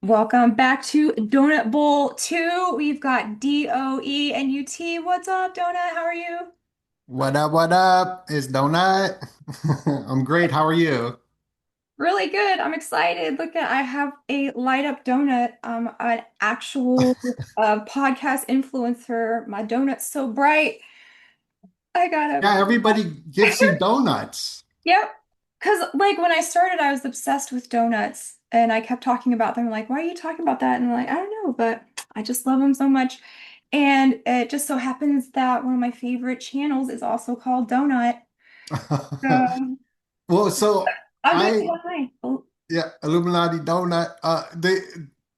Welcome back to Donut Bowl 2. We've got DOE and UT. What's up, Donut? How are you? What up? What up? It's Donut. I'm great. How are you? Really good. I'm excited. Look at I have a light up donut. An actual podcast influencer. My donut's so bright. I got Yeah, everybody a gives you donuts. Yep. Because like when I started, I was obsessed with donuts and I kept talking about them. Like, why are you talking about that? And I'm like, I don't know, but I just love them so much. And it just so happens that one of my favorite channels is also called Donut. So Well, so I'll give you I one line. Oh, yeah, Illuminati donut.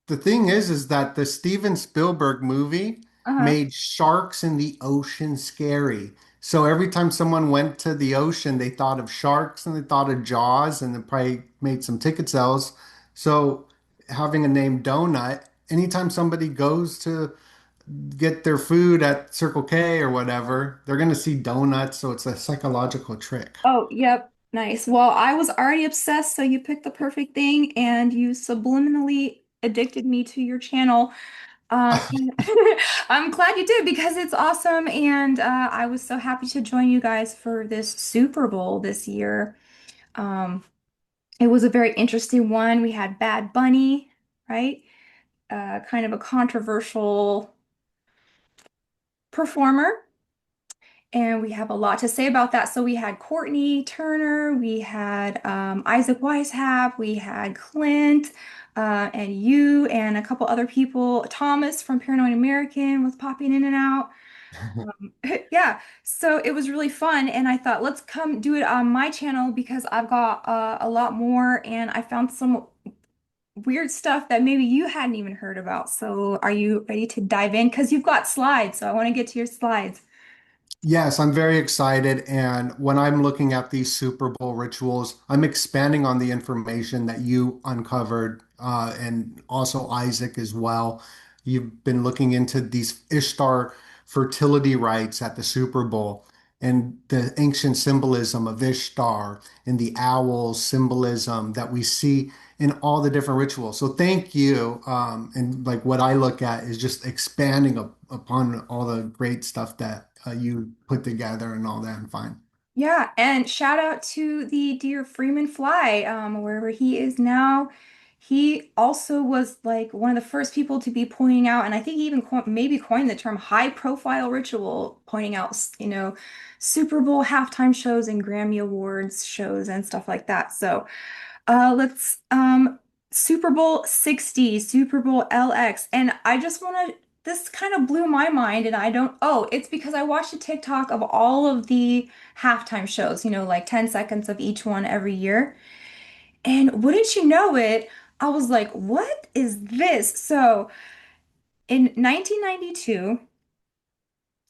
The thing is that the Steven Spielberg movie uh-huh. made sharks in the ocean scary. So every time someone went to the ocean, they thought of sharks and they thought of Jaws, and it probably made some ticket sales. So having a name Donut, anytime somebody goes to get their food at Circle K or whatever, they're gonna see donuts. So it's a psychological trick. Oh, yep. Nice. Well, I was already obsessed, so you picked the perfect thing and you subliminally addicted me to your channel. And I'm glad you did because it's awesome. And I was so happy to join you guys for this Super Bowl this year. Um, it was a very interesting one. We had Bad Bunny, right? Kind of a controversial performer. And we have a lot to say about that. So we had Courtney Turner, we had Isaac Weishaupt, we had Clint, and you, and a couple other people. Thomas from Paranoid American was popping in and out. Yeah, so it was really fun, and I thought, let's come do it on my channel because I've got a lot more, and I found some weird stuff that maybe you hadn't even heard about. So are you ready to dive in? Because you've got slides, so I want to get to your slides. Yes, I'm very excited. And when I'm looking at these Super Bowl rituals, I'm expanding on the information that you uncovered, and also Isaac as well. You've been looking into these Ishtar fertility rites at the Super Bowl and the ancient symbolism of Ishtar and the owl symbolism that we see in all the different rituals. So thank you. And like what I look at is just expanding upon all the great stuff that you put together and all that and fine. Yeah, and shout out to the dear Freeman Fly, wherever he is now. He also was like one of the first people to be pointing out, and I think he even maybe coined the term high profile ritual, pointing out, Super Bowl halftime shows and Grammy Awards shows and stuff like that. So let's Super Bowl 60, Super Bowl LX. And I just want to this kind of blew my mind and I don't oh, it's because I watched a TikTok of all of the halftime shows, like 10 seconds of each one every year. And wouldn't you know it, I was like, what is this? So in 1992,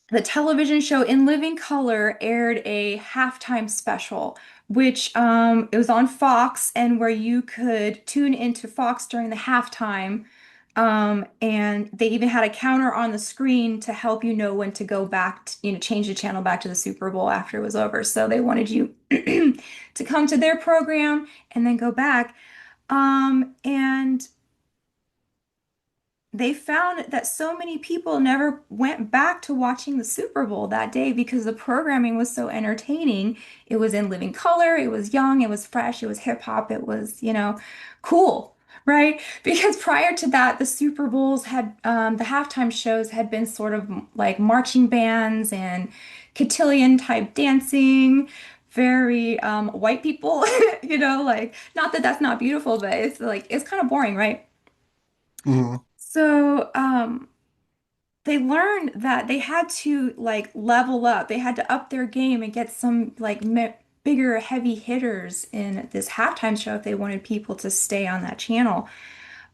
the television show In Living Color aired a halftime special, which it was on Fox and where you could tune into Fox during the halftime. And they even had a counter on the screen to help you know when to go back, change the channel back to the Super Bowl after it was over. So they wanted you to come to their program and then go back. And they found that so many people never went back to watching the Super Bowl that day because the programming was so entertaining. It was in living color, it was young, it was fresh, it was hip hop, it was, cool, right? Because prior to that, the Super Bowls had, the halftime shows had been sort of like marching bands and cotillion type dancing. Very white people, like not that that's not beautiful, but it's like it's kind of boring, right? Mhm. So, they learned that they had to like level up. They had to up their game and get some like bigger heavy hitters in this halftime show if they wanted people to stay on that channel.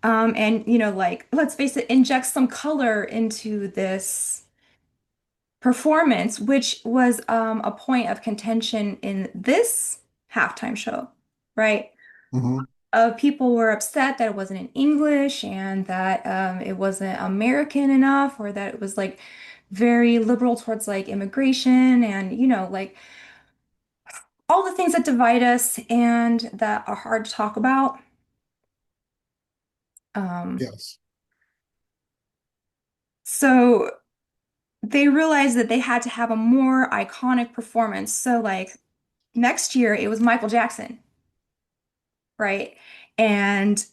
And like let's face it, inject some color into this performance, which was a point of contention in this halftime show, right? Mhm. People were upset that it wasn't in English and that it wasn't American enough, or that it was like very liberal towards like immigration and like all the things that divide us and that are hard to talk about. Yes. So they realized that they had to have a more iconic performance. So like next year it was Michael Jackson, right? And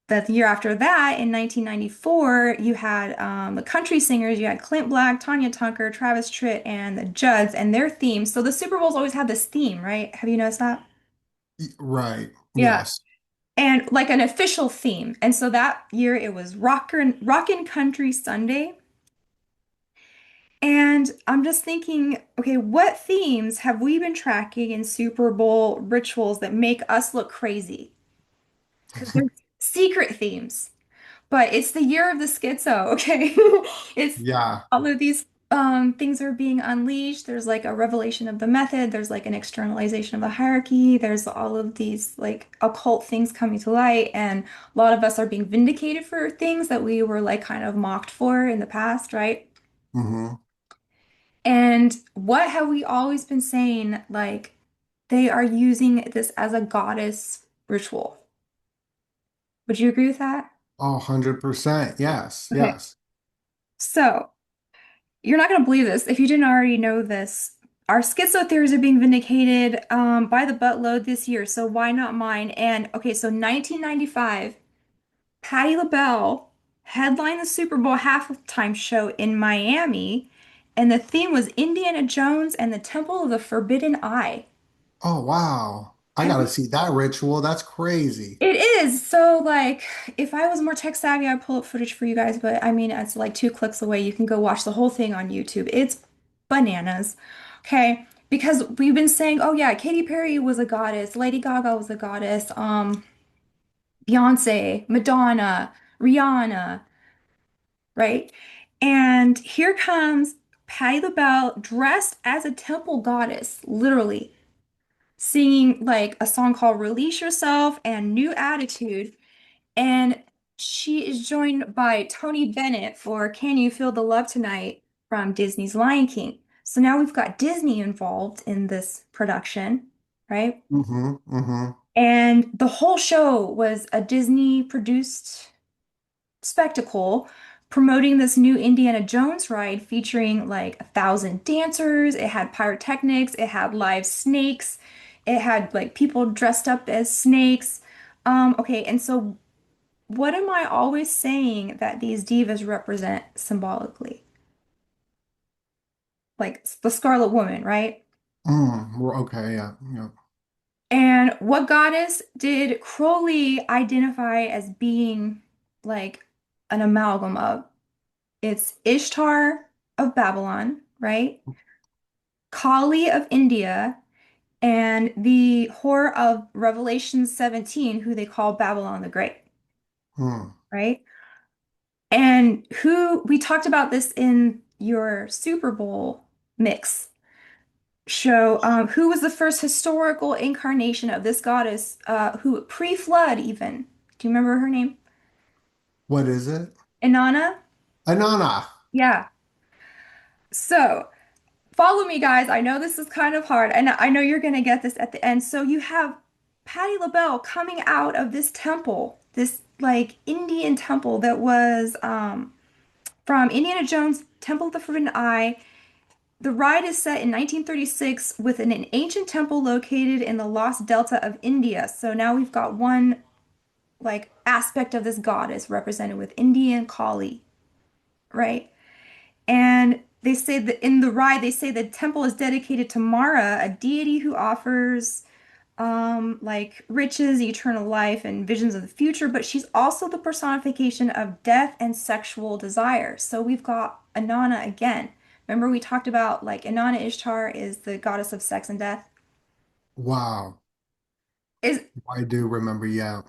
the year after that, in 1994, you had the country singers. You had Clint Black, Tanya Tucker, Travis Tritt, and the Judds, and their themes. So the Super Bowls always have this theme, right? Have you noticed that? Right. Yeah. Yes. And like an official theme. And so that year it was Rockin' Country Sunday. And I'm just thinking, okay, what themes have we been tracking in Super Bowl rituals that make us look crazy? Because they're secret themes. But it's the year of the schizo, okay? It's Yeah. all of these things are being unleashed. There's like a revelation of the method, there's like an externalization of the hierarchy, there's all of these like occult things coming to light, and a lot of us are being vindicated for things that we were like kind of mocked for in the past, right? Hmm. And what have we always been saying? Like they are using this as a goddess ritual. Would you agree with that? Oh, 100%. Yes. Okay. Yes. So you're not going to believe this if you didn't already know this. Our schizo theories are being vindicated by the buttload this year, so why not mine? And okay, so 1995, Patti LaBelle headlined the Super Bowl halftime show in Miami, and the theme was Indiana Jones and the Temple of the Forbidden Eye. Oh, wow. I Have gotta you? see that ritual. That's crazy. It is. So, like, if I was more tech savvy, I'd pull up footage for you guys, but I mean, it's like 2 clicks away. You can go watch the whole thing on YouTube. It's bananas. Okay. Because we've been saying, oh yeah, Katy Perry was a goddess, Lady Gaga was a goddess, Beyonce, Madonna, Rihanna, right? And here comes Patti LaBelle dressed as a temple goddess, literally, singing like a song called Release Yourself and New Attitude. And she is joined by Tony Bennett for Can You Feel the Love Tonight from Disney's Lion King. So now we've got Disney involved in this production, right? Hmm. Hmm. And the whole show was a Disney produced spectacle promoting this new Indiana Jones ride featuring like 1,000 dancers. It had pyrotechnics, it had live snakes, it had like people dressed up as snakes. Okay, and so what am I always saying that these divas represent symbolically? Like the Scarlet Woman, right? Okay. Yeah. Yeah. And what goddess did Crowley identify as being like an amalgam of? It's Ishtar of Babylon, right? Kali of India, and the whore of Revelation 17, who they call Babylon the Great, Hmm. right? And who we talked about this in your Super Bowl mix show. Who was the first historical incarnation of this goddess, who pre-flood even? Do you remember her name? What is it? Inanna? Anana. Yeah. So follow me, guys. I know this is kind of hard, and I know you're gonna get this at the end. So you have Patti LaBelle coming out of this temple, this like Indian temple that was from Indiana Jones' Temple of the Forbidden Eye. The ride is set in 1936 within an ancient temple located in the Lost Delta of India. So now we've got one like aspect of this goddess represented with Indian Kali, right? And they say that in the ride, they say the temple is dedicated to Mara, a deity who offers like riches, eternal life, and visions of the future, but she's also the personification of death and sexual desire. So we've got Inanna again. Remember we talked about like Inanna Ishtar is the goddess of sex and death. Wow. Is I do remember. Yeah.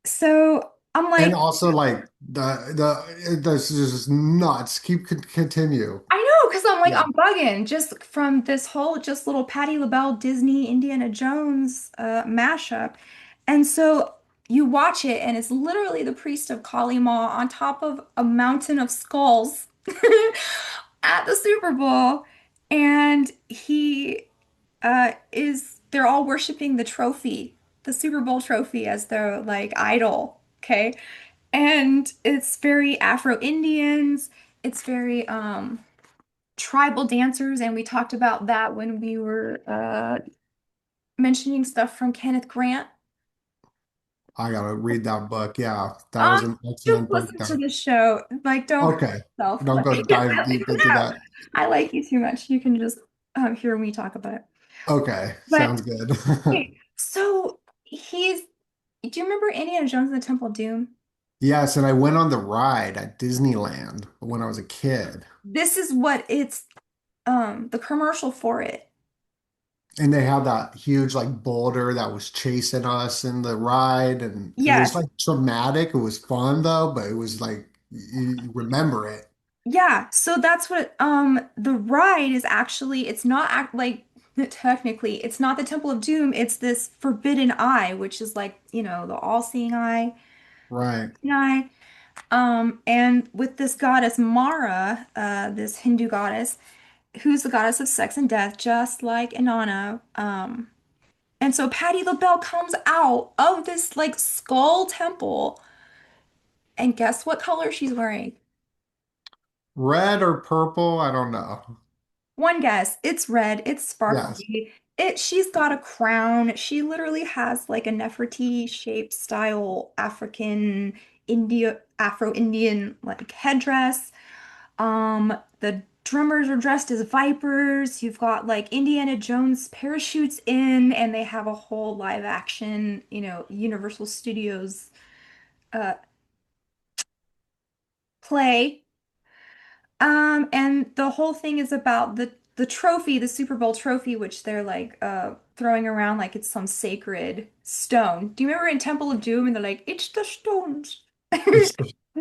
so I'm And like, also like this is just nuts. Continue. I know, because I'm like, Yeah. I'm bugging just from this whole just little Patti LaBelle Disney Indiana Jones mashup. And so you watch it, and it's literally the priest of Kali Ma on top of a mountain of skulls at the Super Bowl. And they're all worshiping the trophy, the Super Bowl trophy, as their like idol. Okay. And it's very Afro-Indians. It's very tribal dancers, and we talked about that when we were mentioning stuff from Kenneth Grant. I gotta read that book. Yeah, that Um, was an just excellent listen to breakdown. the show. Like, don't hurt Okay, yourself. don't Like, go dive deep into no, that. I like you too much. You can just hear me talk about it. Okay, But sounds good. okay, so he's. Do you remember Indiana Jones and the Temple of Doom? Yes, and I went on the ride at Disneyland when I was a kid. This is what it's the commercial for it. And they had that huge like boulder that was chasing us in the ride, and it was Yes. like traumatic. It was fun though, but it was like you remember it. Yeah, so that's what the ride is actually it's not act like technically it's not the Temple of Doom, it's this forbidden eye, which is like, the all-seeing Right. eye. And with this goddess Mara, this Hindu goddess, who's the goddess of sex and death, just like Inanna. And so Patti LaBelle comes out of this like skull temple, and guess what color she's wearing? Red or purple, I don't know. One guess. It's red. It's Yes. sparkly. She's got a crown. She literally has like a Nefertiti shape style Afro-Indian like headdress. The drummers are dressed as vipers. You've got like Indiana Jones parachutes in, and they have a whole live action, Universal Studios uh play. And the whole thing is about the trophy, the Super Bowl trophy, which they're like throwing around like it's some sacred stone. Do you remember in Temple of Doom and they're like, it's the stones?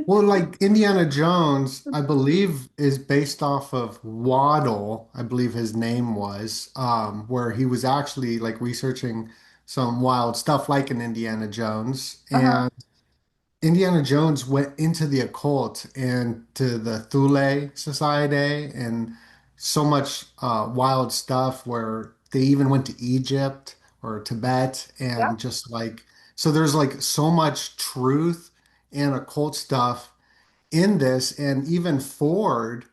Well, like Indiana Jones, I believe, is based off of Waddle, I believe his name was, where he was actually like researching some wild stuff like in Indiana Jones. Uh-huh. And Indiana Jones went into the occult and to the Thule Society and so much wild stuff where they even went to Egypt or Tibet Yeah. and just like, so there's like so much truth and occult stuff in this. And even Ford,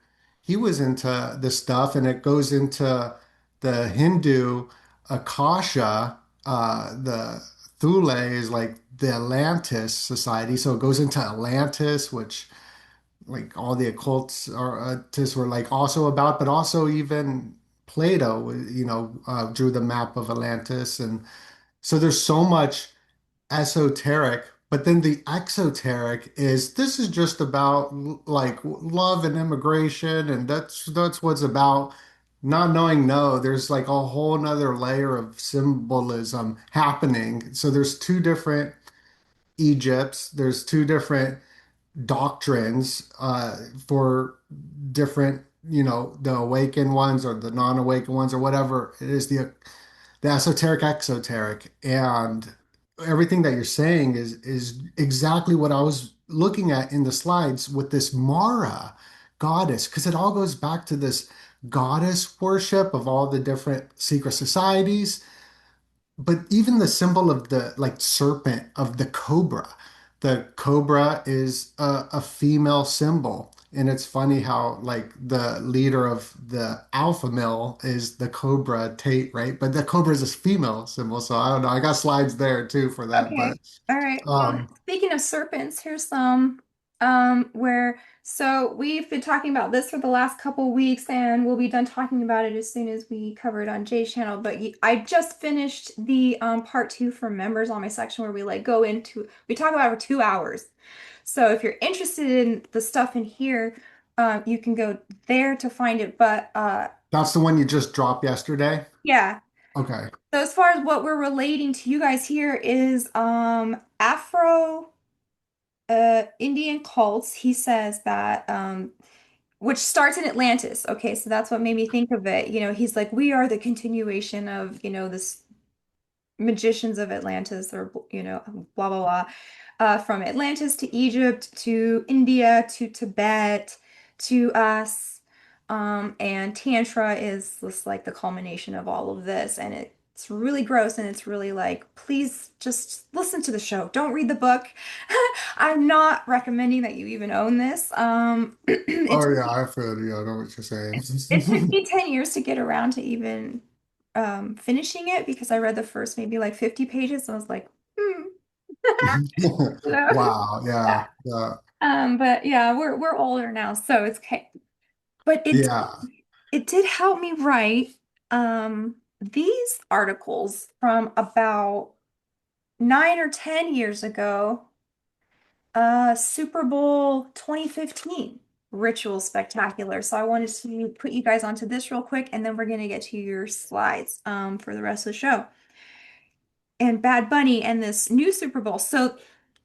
he was into this stuff, and it goes into the Hindu Akasha. The Thule is like the Atlantis society, so it goes into Atlantis, which like all the occults are were like also about, but also even Plato, drew the map of Atlantis, and so there's so much esoteric, but then the exoteric is this is just about like love and immigration, and that's what's about not knowing. No, there's like a whole nother layer of symbolism happening. So there's two different Egypts, there's two different doctrines for different, the awakened ones or the non-awakened ones or whatever it is, the esoteric exoteric, and everything that you're saying is exactly what I was looking at in the slides with this Mara goddess, because it all goes back to this goddess worship of all the different secret societies, but even the symbol of the like serpent of the cobra is a female symbol. And it's funny how like the leader of the alpha male is the cobra Tate, right? But the cobra is a female symbol. So I don't know. I got slides there too for that. But Okay. All right. Well, um, speaking of serpents, here's some where so we've been talking about this for the last couple weeks and we'll be done talking about it as soon as we cover it on Jay's channel. But I just finished the part two for members on my section where we like go into we talk about it for 2 hours. So if you're interested in the stuff in here, you can go there to find it. But that's the one you just dropped yesterday. yeah. Okay. So as far as what we're relating to you guys here is Afro Indian cults. He says that which starts in Atlantis. Okay, so that's what made me think of it. He's like, we are the continuation of, this magicians of Atlantis or blah blah blah. From Atlantis to Egypt to India to Tibet to us. And Tantra is just like the culmination of all of this. And It's really gross and it's really like, please just listen to the show. Don't read the book. I'm not recommending that you even own this. Oh yeah, I feel you. I know what you're It took saying. me 10 years to get around to even finishing it because I read the first maybe like 50 pages. And I was like, hmm. So, Wow, yeah. yeah, yeah, But yeah, we're older now, so it's okay. But yeah. it did help me write these articles from about 9 or 10 years ago, Super Bowl 2015 ritual spectacular. So I wanted to put you guys onto this real quick, and then we're gonna get to your slides for the rest of the show. And Bad Bunny and this new Super Bowl. So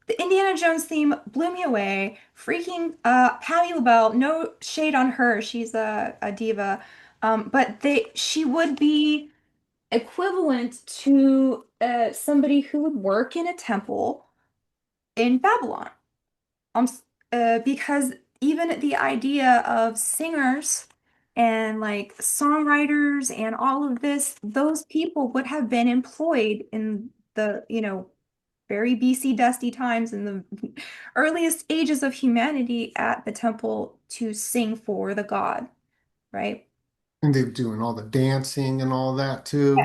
the Indiana Jones theme blew me away. Freaking Patti LaBelle, no shade on her, she's a diva. But she would be equivalent to somebody who would work in a temple in Babylon. Because even the idea of singers and like songwriters and all of this, those people would have been employed in the, very BC dusty times in the earliest ages of humanity at the temple to sing for the god, right? And they're doing all the dancing and all that Yeah. too.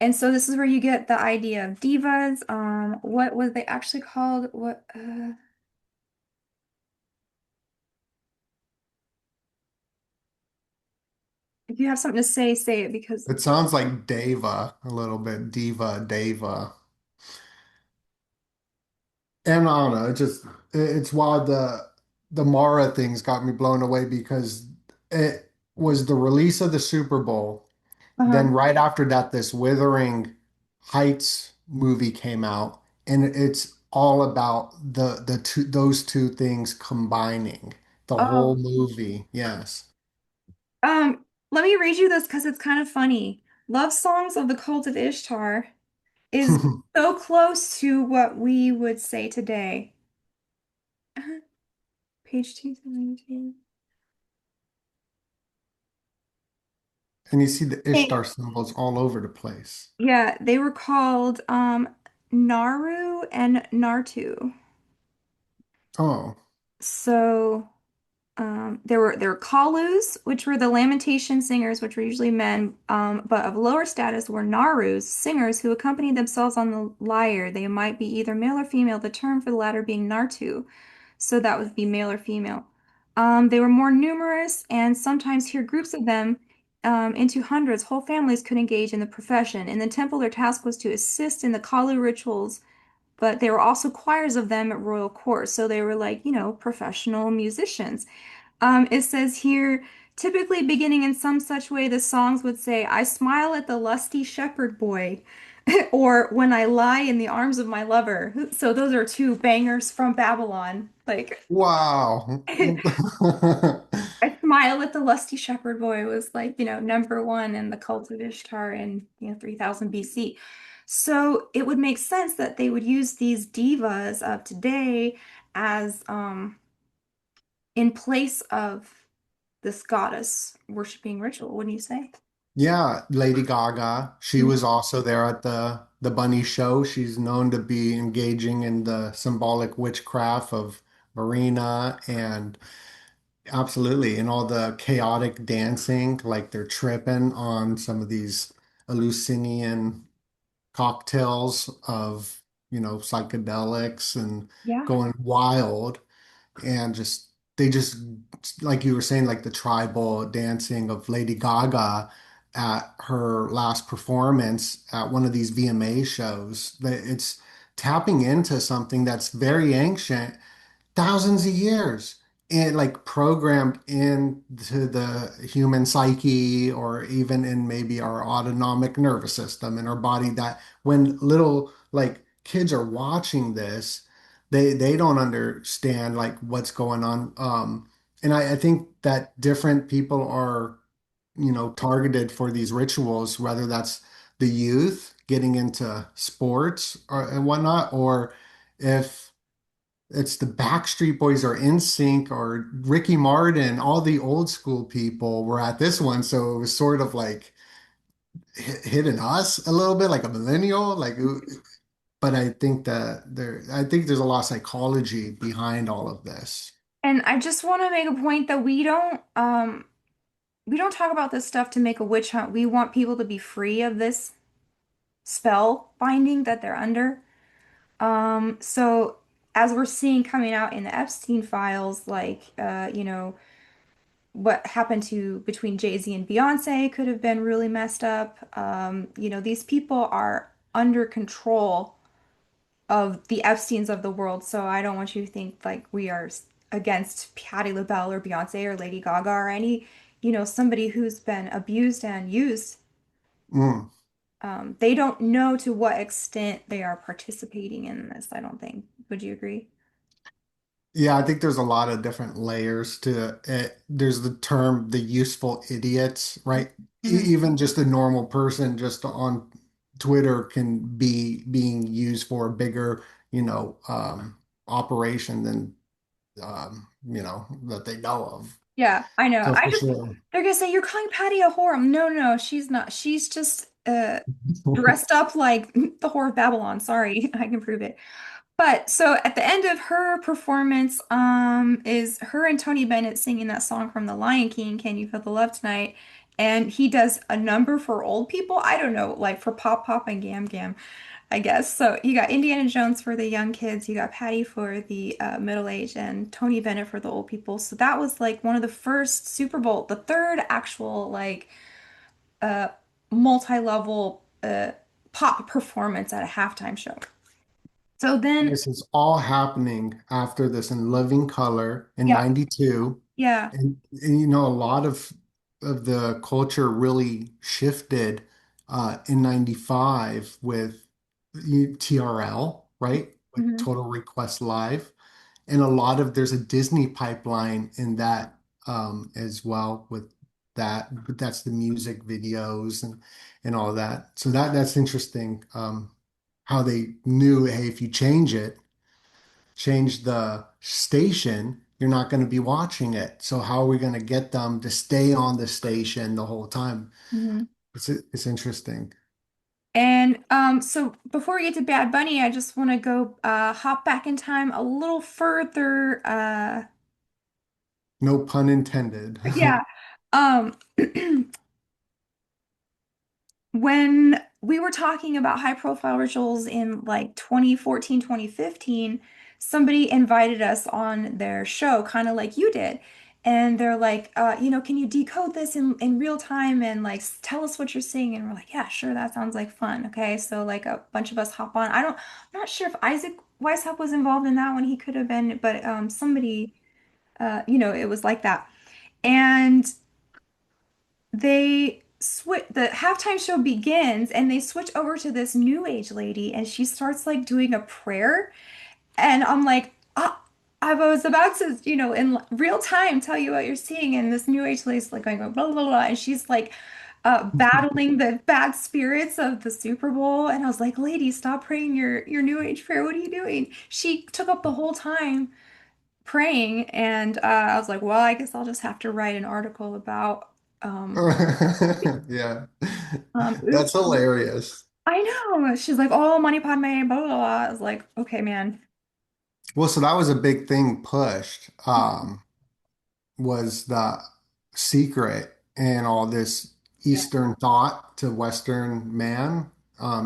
And so this is where you get the idea of divas. What was they actually called? If you have something to say it because It sounds like Deva a little bit, diva, Deva. And I don't know, it's wild the Mara things got me blown away because it was the release of the Super Bowl. uh-huh. Then right after that, this Withering Heights movie came out, and it's all about the two those two things combining the whole Oh, movie. Yes. let me read you this because it's kind of funny. Love Songs of the Cult of Ishtar is so close to what we would say today. Page 272. And you see the Hey. Ishtar symbols all over the place. Yeah, they were called Naru and Nartu. Oh, So there were Kalus, which were the lamentation singers, which were usually men, but of lower status were Narus, singers who accompanied themselves on the lyre. They might be either male or female, the term for the latter being Nartu. So that would be male or female. They were more numerous, and sometimes here groups of them into hundreds. Whole families could engage in the profession. In the temple, their task was to assist in the Kalu rituals, but there were also choirs of them at royal court. So they were like, professional musicians. It says here, typically beginning in some such way, the songs would say, I smile at the lusty shepherd boy, or when I lie in the arms of my lover. So those are two bangers from Babylon. Like, wow. I smile at the lusty shepherd boy was like, number one in the cult of Ishtar in, 3000 BC. So it would make sense that they would use these divas of today as in place of this goddess worshiping ritual, wouldn't you say? Yeah, Lady Gaga. She Mhm. was also there at the Bunny show. She's known to be engaging in the symbolic witchcraft of Marina and absolutely in all the chaotic dancing, like they're tripping on some of these Eleusinian cocktails of, psychedelics and Yeah. going wild and just they just like you were saying like the tribal dancing of Lady Gaga at her last performance at one of these VMA shows that it's tapping into something that's very ancient thousands of years and like programmed into the human psyche or even in maybe our autonomic nervous system in our body that when little like kids are watching this they don't understand like what's going on and I think that different people are targeted for these rituals whether that's the youth getting into sports and whatnot or if it's the Backstreet Boys or NSYNC or Ricky Martin, all the old school people were at this one. So it was sort of like hitting us a little bit, like a millennial, but I think that I think there's a lot of psychology behind all of this. And I just want to make a point that we don't talk about this stuff to make a witch hunt. We want people to be free of this spell binding that they're under. So as we're seeing coming out in the Epstein files, like what happened to between Jay-Z and Beyonce could have been really messed up. These people are under control of the Epsteins of the world. So I don't want you to think like we are against Patti LaBelle or Beyonce or Lady Gaga or any, somebody who's been abused and used. Mm. They don't know to what extent they are participating in this, I don't think. Would you agree? Yeah, I think there's a lot of different layers to it. There's the term the useful idiots, right? Hmm. Even just a normal person just on Twitter can be being used for a bigger, operation than that they know of. Yeah, I know. So for sure. They're gonna say, you're calling Patty a whore. No, no, she's not. She's just dressed up like the Whore of Babylon. Sorry, I can prove it. But so at the end of her performance, is her and Tony Bennett singing that song from The Lion King, Can You Feel the Love Tonight? And he does a number for old people. I don't know, like for Pop Pop and Gam Gam, I guess. So you got Indiana Jones for the young kids, you got Patty for the middle age, and Tony Bennett for the old people. So that was like one of the first Super Bowl, the third actual like uh multi-level pop performance at a halftime show. So then, This is all happening after this in Living Color in yeah, 92. yeah. And a lot of the culture really shifted in 95 with TRL, right? With Mhm. Total Request Live. And a lot of there's a Disney pipeline in that as well with that, but that's the music videos and all that. So that's interesting how they knew, hey, if you change the station, you're not going to be watching it. So how are we going to get them to stay on the station the whole time? Mhm. It's interesting. And so before we get to Bad Bunny, I just want to go hop back in time a little further. No pun intended. Yeah. Um, when we were talking about high profile rituals in like 2014, 2015, somebody invited us on their show, kind of like you did. And they're like, can you decode this in real time and like tell us what you're seeing? And we're like, yeah, sure, that sounds like fun. Okay. So like a bunch of us hop on. I'm not sure if Isaac Weishaupt was involved in that one. He could have been, but somebody, it was like that. And the halftime show begins and they switch over to this new age lady and she starts like doing a prayer and I'm like, I was about to, in real time tell you what you're seeing and this new age lady's like going blah blah blah and she's like battling the bad spirits of the Super Bowl and I was like, lady, stop praying your new age prayer. What are you doing? She took up the whole time praying and I was like, well, I guess I'll just have to write an article about um Yeah. That's oops. hilarious. I know. She's like, oh, Money Padme, blah, blah, blah. I was like, okay, man. Well, so that was a big thing pushed, was the secret and all this Yeah. Eastern thought to Western man.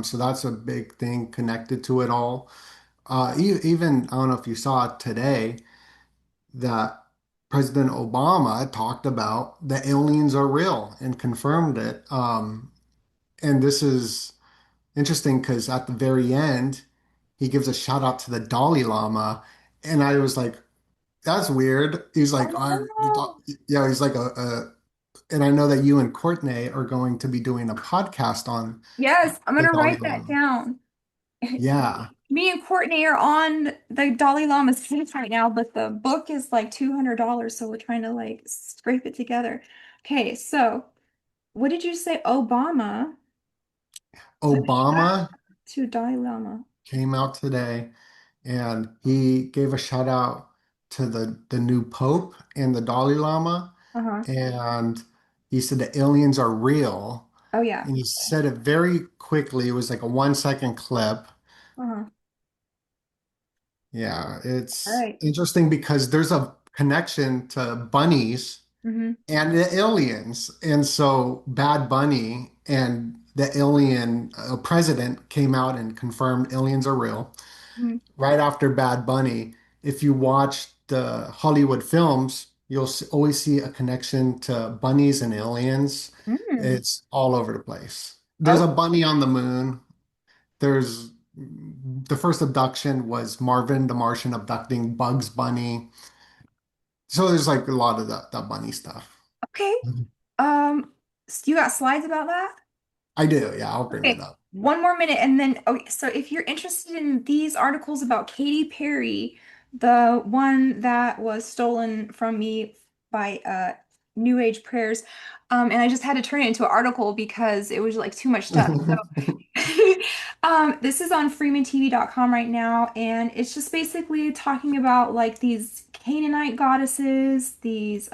So that's a big thing connected to it all. Even, I don't know if you saw it today, that President Obama talked about the aliens are real and confirmed it. And this is interesting because at the very end, he gives a shout out to the Dalai Lama. And I was like, that's weird. He's like, Oh, yeah, he's like and I know that you and Courtney are going to be doing a podcast on yes, I'm the gonna Dalai write that Lama. down. Yeah. Me and Courtney are on the Dalai Lama's fence right now, but the book is like $200, so we're trying to like scrape it together. Okay, so what did you say? Obama Obama to Dalai Lama. came out today and he gave a shout out to the new Pope and the Dalai Lama. Uh-huh. And he said the aliens are real. Oh yeah. and he said it very quickly. It was like a 1 second clip. Uh-huh. Yeah, All it's right. interesting because there's a connection to bunnies Mm-hmm. and the aliens. And so Bad Bunny and the alien president came out and confirmed aliens are real. Mm-hmm. Right after Bad Bunny, if you watch the Hollywood films, you'll always see a connection to bunnies and aliens. Mm. It's all over the place. There's Oh, a bunny on the moon. There's the first abduction was Marvin the Martian abducting Bugs Bunny. So there's like a lot of that bunny stuff. okay. Mhm. You got slides about that? I do, yeah, I'll bring it Okay, up. one more minute and then okay, so if you're interested in these articles about Katy Perry, the one that was stolen from me by New Age Prayers, and I just had to turn it into an article because it was like too much stuff. This is on freemantv.com right now, and it's just basically talking about like these Canaanite goddesses, these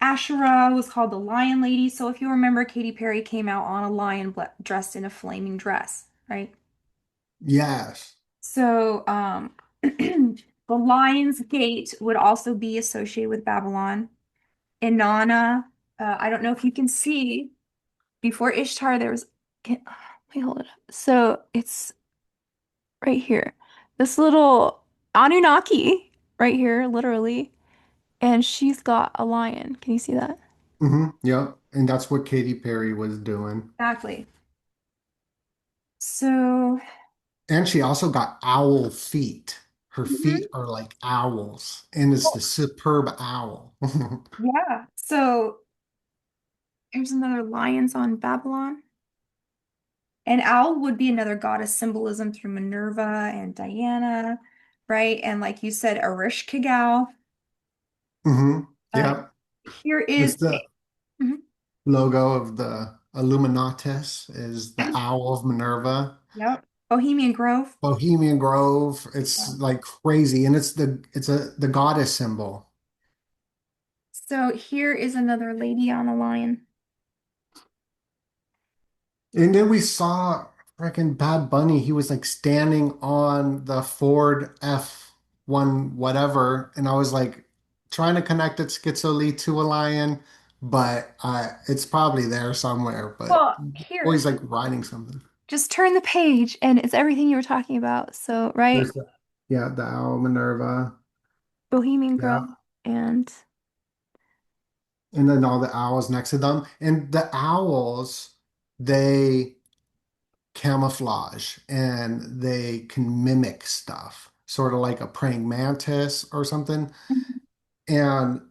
Asherah was called the Lion Lady. So if you remember, Katy Perry came out on a lion dressed in a flaming dress, right? Yes. So the Lion's Gate would also be associated with Babylon. Inanna, I don't know if you can see, before Ishtar, there was, can, let me hold it up. So it's right here. This little Anunnaki right here, literally. And she's got a lion. Can you see that? Yep. And that's what Katy Perry was doing. Exactly. So, And she also got owl feet. Her feet mhm. are like owls, and it's the Well, superb owl. yeah. So here's another lions on Babylon. And owl would be another goddess symbolism through Minerva and Diana, right? And like you said, Ereshkigal. hmm Uh, Yep. here is, It's the mhm. logo of the Illuminatus is the owl of Minerva. Yep. Bohemian Grove. Bohemian Grove. It's Yeah. like crazy, and it's the goddess symbol. So here is another lady on a lion. And then we saw freaking Bad Bunny. He was like standing on the Ford F1 whatever, and I was like trying to connect it schizophrenia to a lion, but it's probably there somewhere. But Well, here, always like riding something. just turn the page and it's everything you were talking about. So, right? There's the yeah, the owl Minerva. Bohemian Yeah. Grove and And then all the owls next to them. And the owls, they camouflage and they can mimic stuff, sort of like a praying mantis or something. And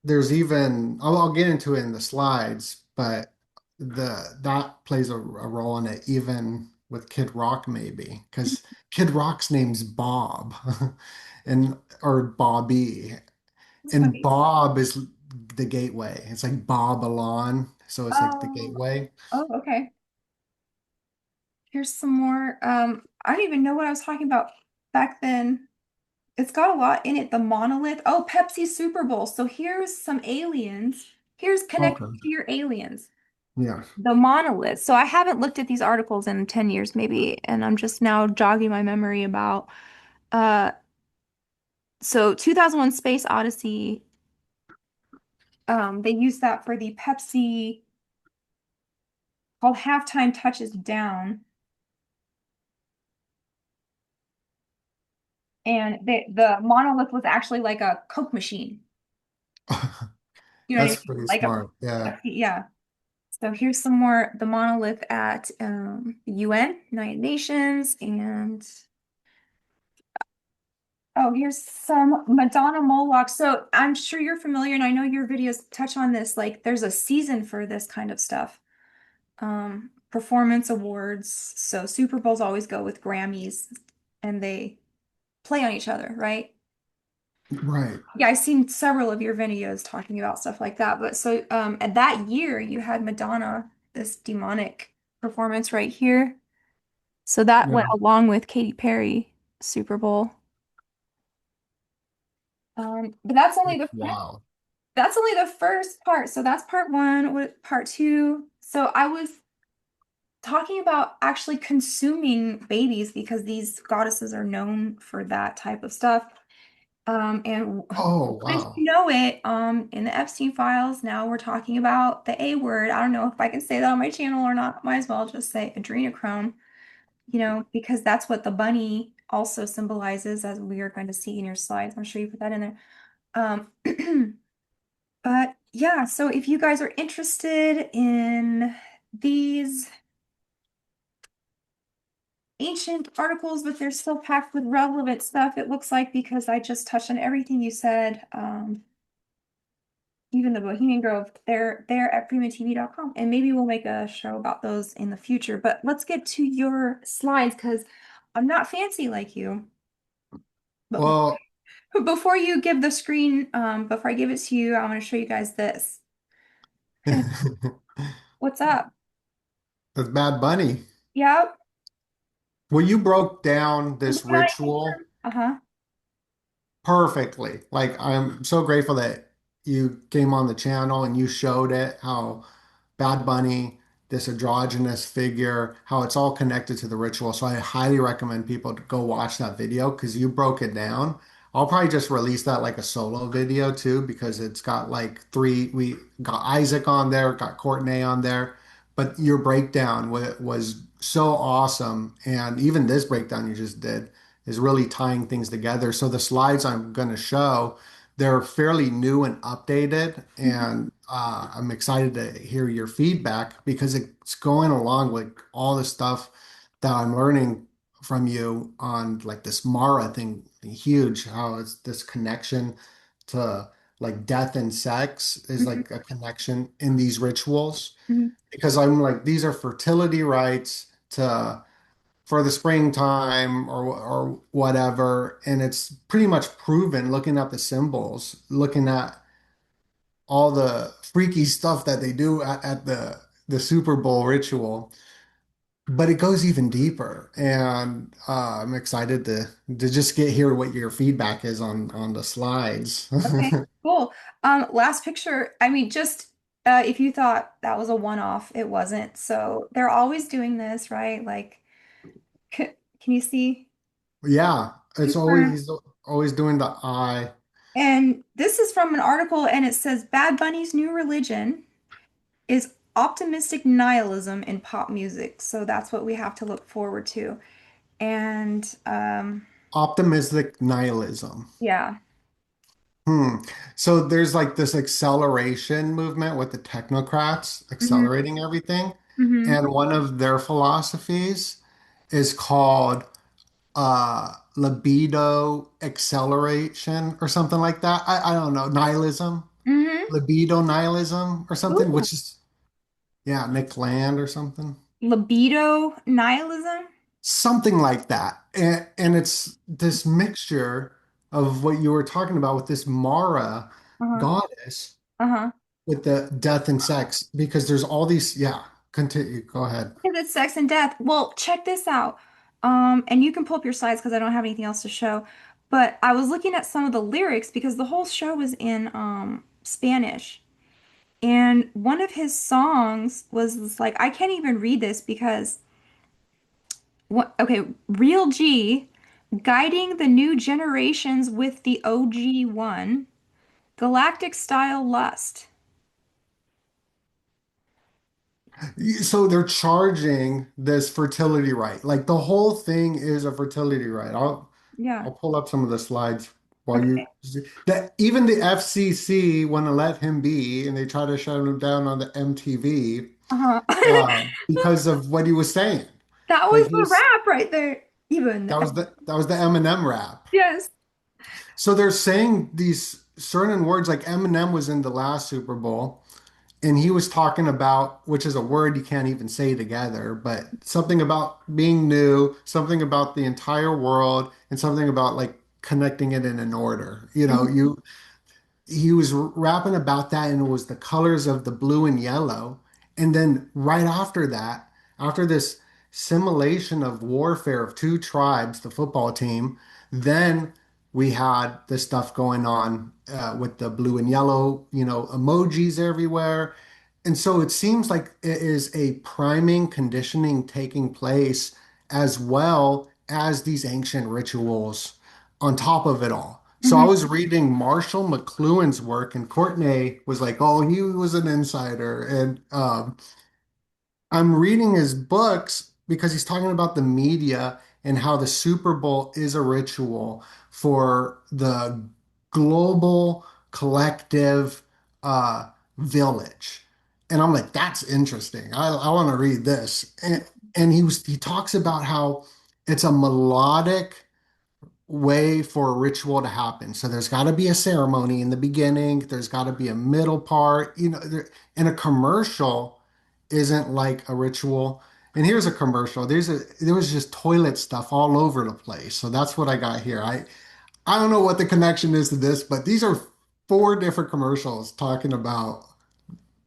there's even, I'll get into it in the slides, but that plays a role in it, even with Kid Rock, maybe, because Kid Rock's name's Bob, and or Bobby, and Bob is the gateway. It's like Bob Alon, so it's like the oh, gateway. oh, okay. Here's some more. I don't even know what I was talking about back then. It's got a lot in it. The monolith. Oh, Pepsi Super Bowl. So here's some aliens. Here's connected Okay. to your aliens. Yeah. The monolith. So I haven't looked at these articles in 10 years maybe, and I'm just now jogging my memory about uh so 2001 Space Odyssey, they used that for the Pepsi called Halftime Touches Down. And the monolith was actually like a Coke machine. You know what I That's mean? pretty Like a smart. Yeah. yeah. So here's some more the monolith at the UN, United Nations, and oh, here's some Madonna Moloch. So I'm sure you're familiar, and I know your videos touch on this. Like there's a season for this kind of stuff. Performance awards. So Super Bowls always go with Grammys, and they play on each other, right? Right. Yeah, I've seen several of your videos talking about stuff like that. But so at that year you had Madonna, this demonic performance right here. So that went Yeah. along with Katy Perry Super Bowl. But that's only the Wow. that's only the first part. So that's part one. What part two? So I was talking about actually consuming babies because these goddesses are known for that type of stuff. And Oh, wouldn't wow. you know it, in the Epstein files, now we're talking about the A word. I don't know if I can say that on my channel or not. Might as well just say adrenochrome, because that's what the bunny also symbolizes, as we are going to see in your slides. I'm sure you put that in there. But yeah, so if you guys are interested in these ancient articles, but they're still packed with relevant stuff, it looks like, because I just touched on everything you said. Even the Bohemian Grove, they're at freeman.tv.com. And maybe we'll make a show about those in the future. But let's get to your slides because I'm not fancy like you. But Well, before you give the screen, before I give it to you, I want to show you guys this. What's up? that's Bad Bunny. Yep. Well, you broke down Can this I ritual confirm? Uh-huh. perfectly. Like, I'm so grateful that you came on the channel and you showed it, how Bad Bunny, this androgynous figure, how it's all connected to the ritual. So I highly recommend people to go watch that video because you broke it down. I'll probably just release that like a solo video too, because it's got like we got Isaac on there, got Courtney on there, but your breakdown was so awesome. And even this breakdown you just did is really tying things together. So the slides I'm going to show, they're fairly new and updated, and I'm excited to hear your feedback because it's going along with all the stuff that I'm learning from you on like this Mara thing, huge, how it's this connection to like death and sex is Mhm, like a connection in these rituals mhm, because I'm like these are fertility rites to for the springtime or whatever. And it's pretty much proven looking at the symbols, looking at all the freaky stuff that they do at the Super Bowl ritual. But it goes even deeper, and I'm excited to just get hear what your feedback is on the slides. Okay, cool. Last picture. I mean, just if you thought that was a one-off, it wasn't. So they're always doing this, right? Like, c can you see? Yeah, it's always Super. he's always doing the eye. And this is from an article, and it says Bad Bunny's new religion is optimistic nihilism in pop music. So that's what we have to look forward to. And Optimistic nihilism. yeah. Hmm. So there's like this acceleration movement with the technocrats Hmm. accelerating everything. Hmm. And one of their philosophies is called libido acceleration or something like that. I don't know, nihilism, Hmm. libido nihilism or something, Ooh. which is, yeah, Nick Land or something. Libido nihilism. Something like that. And it's this mixture of what you were talking about with this Mara Uh-huh. goddess Uh-huh. with the death and sex because there's all these, yeah, continue, go ahead. Because it's sex and death. Well, check this out. And you can pull up your slides because I don't have anything else to show. But I was looking at some of the lyrics because the whole show was in Spanish. And one of his songs was this, like, I can't even read this because what, okay, Real G, guiding the new generations with the OG one, galactic style lust. So they're charging this fertility right. Like the whole thing is a fertility right. Yeah. I'll pull up some of the slides while you Okay. that even the FCC want to let him be and they try to shut him down on the MTV Uh-huh. because of what he was saying. That Like was the rap right there. Even. that was the Eminem rap. Yes. So they're saying these certain words like Eminem was in the last Super Bowl and he was talking about, which is a word you can't even say together, but something about being new, something about the entire world, and something about like connecting it in an order. You know, Mhm. you he was rapping about that, and it was the colors of the blue and yellow. And then right after that, after this simulation of warfare of two tribes, the football team, then we had this stuff going on with the blue and yellow, emojis everywhere. And so it seems like it is a priming conditioning taking place as well as these ancient rituals on top of it all. So I Hmm. was reading Marshall McLuhan's work, and Courtney was like, "Oh, he was an insider," and I'm reading his books because he's talking about the media and how the Super Bowl is a ritual for the global collective village. And I'm like, that's interesting. I want to read this. And he talks about how it's a melodic way for a ritual to happen. So there's got to be a ceremony in the beginning, there's got to be a middle part, and a commercial isn't like a ritual. And here's a commercial. There was just toilet stuff all over the place. So that's what I got here. I don't know what the connection is to this, but these are four different commercials talking about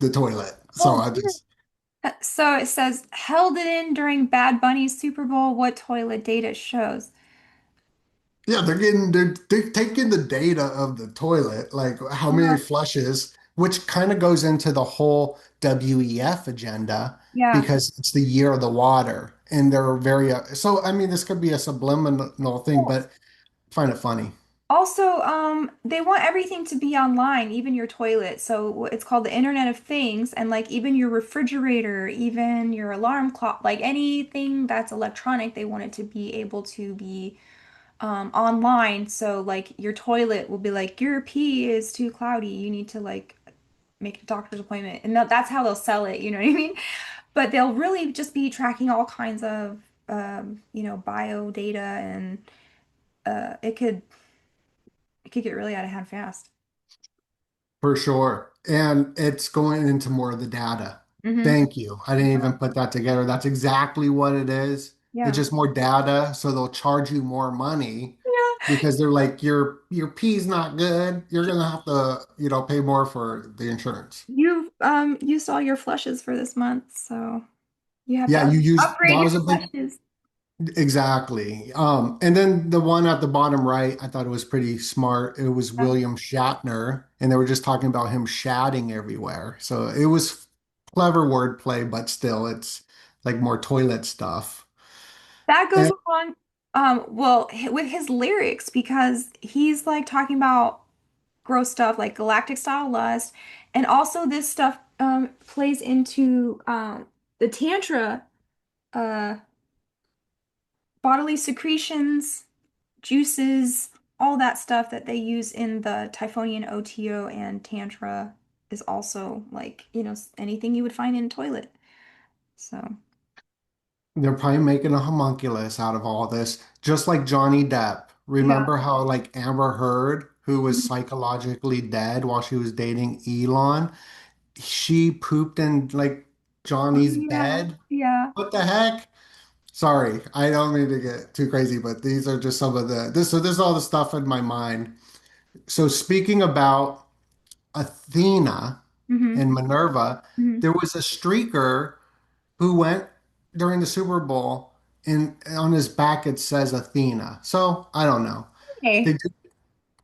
the toilet. So Oh, I dear. just So it says held it in during Bad Bunny's Super Bowl. What toilet data shows? Yeah, they're taking the data of the toilet, like how many Uh, flushes, which kind of goes into the whole WEF agenda yeah. because it's the year of the water, and they're very so. I mean, this could be a subliminal thing, Well, but I find it funny also, they want everything to be online, even your toilet. So it's called the Internet of Things, and like even your refrigerator, even your alarm clock, like anything that's electronic, they want it to be able to be online. So like your toilet will be like your pee is too cloudy. You need to like make a doctor's appointment, and that's how they'll sell it. You know what I mean? But they'll really just be tracking all kinds of bio data, and it could get really out of hand fast. for sure. And it's going into more of the data. Hmm. Thank you. I didn't even put that together. That's exactly what it is. It's Yeah. just more data, so they'll charge you more money Yeah. because they're like your P's not good. You're gonna have to, pay more for the insurance. You've used all your flushes for this month, so you have Yeah, to you used upgrade that your was a big flushes. exactly. And then the one at the bottom right, I thought it was pretty smart. It was Yeah. William Shatner, and they were just talking about him shatting everywhere. So it was clever wordplay, but still, it's like more toilet stuff. That goes And along with his lyrics because he's like talking about gross stuff like galactic style lust, and also this stuff plays into the tantra, uh bodily secretions, juices, all that stuff that they use in the Typhonian OTO and tantra is also like, anything you would find in a toilet. So, they're probably making a homunculus out of all this, just like Johnny Depp. yeah. Remember how like Amber Heard, who was Mhm. psychologically dead while she was dating Elon, she pooped in like Oh, Johnny's yeah. bed? Yeah. What the heck? Sorry, I don't mean to get too crazy, but these are just some of the this. So this is all the stuff in my mind. So speaking about Athena Hmm. and Minerva, Hmm. there was a streaker who went during the Super Bowl, and on his back it says Athena. So I don't know. They Okay. do,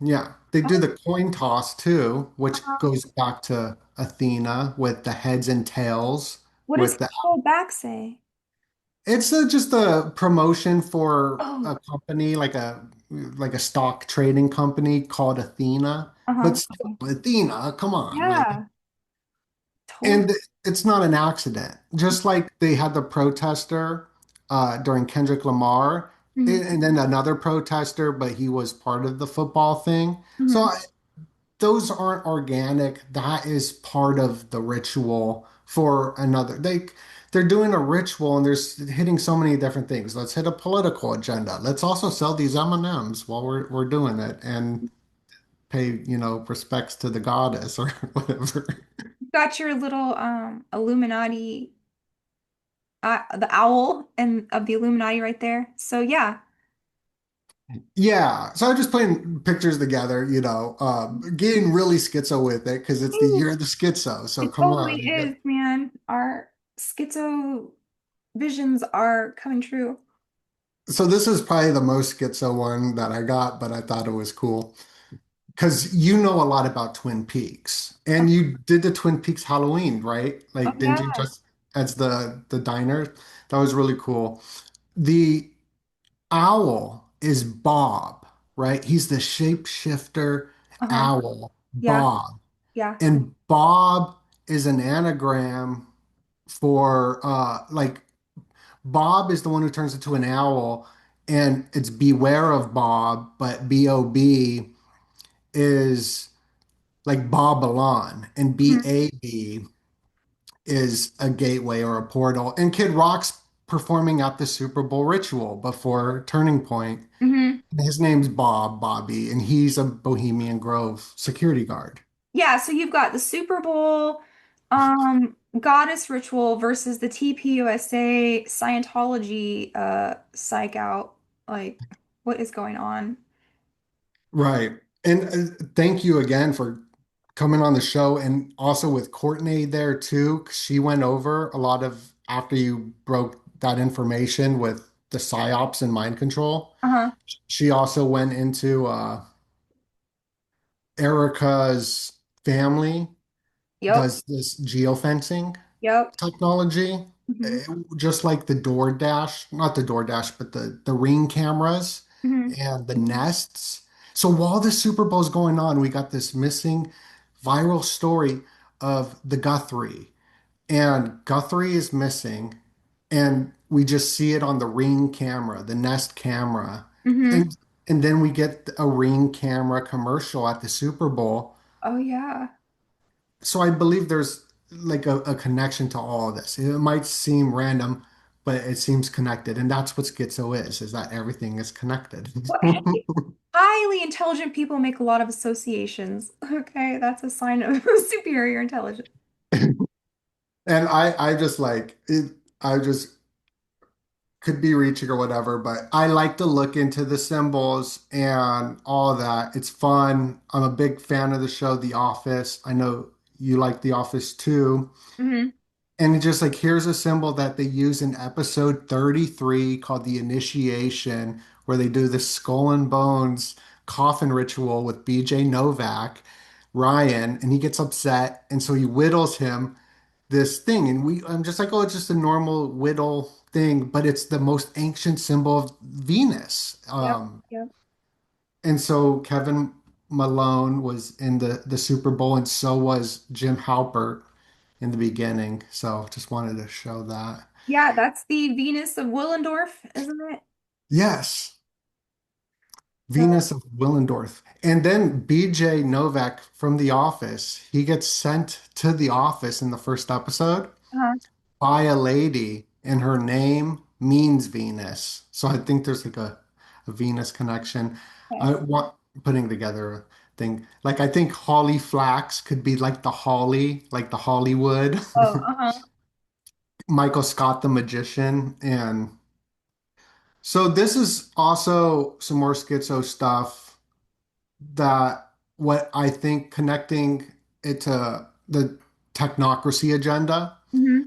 yeah, they do the coin toss too, which Uh, goes back to Athena with the heads and tails what does with his the whole back say? It's just a promotion for Oh, a company like a stock trading company called Athena. uh-huh. But still, Athena, come on, like, Yeah, totally. and it's not an accident. Just like they had the protester during Kendrick Lamar, Hmm. and then another protester, but he was part of the football thing. Hmm. So those aren't organic. That is part of the ritual for another. They're doing a ritual and they're hitting so many different things. Let's hit a political agenda. Let's also sell these M&Ms while we're doing it and pay, respects to the goddess or whatever. Got your little Illuminati, the owl and of the Illuminati right there. So yeah. Yeah, so I'm just putting pictures together, getting really schizo with it because it's the Ooh, year of the schizo. So it come totally on. is, man. Our schizo visions are coming true. So this is probably the most schizo one that I got, but I thought it was cool. because you know a lot about Twin Peaks, and you did the Twin Peaks Halloween, right? Oh Like, didn't you yeah. just as the diner? That was really cool. The owl is Bob, right? He's the shapeshifter Uh-huh. owl, Yeah. Bob. Yeah. And Bob is an anagram for like Bob is the one who turns into an owl, and it's beware of Bob, but B-O-B is like Babylon, and Mhm. B-A-B is a gateway or a portal. And Kid Rock's performing at the Super Bowl ritual before Turning Point. Hmm. His name's Bobby, and he's a Bohemian Grove security guard. Yeah, so you've got the Super Bowl goddess ritual versus the TPUSA Scientology psych out. Like, what is going on? Right. And thank you again for coming on the show, and also with Courtney there too, 'cause she went over a lot of after you broke that information with the psyops and mind control. Uh-huh. She also went into Erica's family Yep. does this geofencing Yep. technology, Hmm. just like the DoorDash, not the DoorDash, but the Ring cameras Hmm. and the Nests. So while the Super Bowl's going on, we got this missing viral story of the Guthrie, and Guthrie is missing, and we just see it on the Ring camera, the Nest camera, Hmm. and and then we get a Ring camera commercial at the Super Bowl. Oh yeah. So I believe there's like a connection to all of this. It might seem random, but it seems connected. And that's what schizo is that everything is connected. What highly intelligent people make a lot of associations. Okay, that's a sign of superior intelligence. And I just like it, I just could be reaching or whatever, but I like to look into the symbols and all of that. It's fun. I'm a big fan of the show The Office. I know you like The Office too. Hmm. And it's just like here's a symbol that they use in episode 33 called the initiation, where they do the skull and bones coffin ritual with BJ Novak, Ryan, and he gets upset, and so he whittles him this thing. And I'm just like, oh, it's just a normal whittle thing, but it's the most ancient symbol of Venus. Yep. Yep. And so Kevin Malone was in the Super Bowl, and so was Jim Halpert in the beginning. So just wanted to show that. Yeah, that's the Venus of Willendorf, isn't it? Yes, So, Venus of Willendorf. And then BJ Novak from The Office, he gets sent to the office in the first episode uh-huh. by a lady, and her name means Venus. So I think there's like a Venus connection. Okay. I want putting together a thing. Like I think Holly Flax could be like the Holly, like the Hollywood. Oh, uh-huh. Michael Scott the magician, and so this is also some more schizo stuff that what I think connecting it to the technocracy agenda Hmm.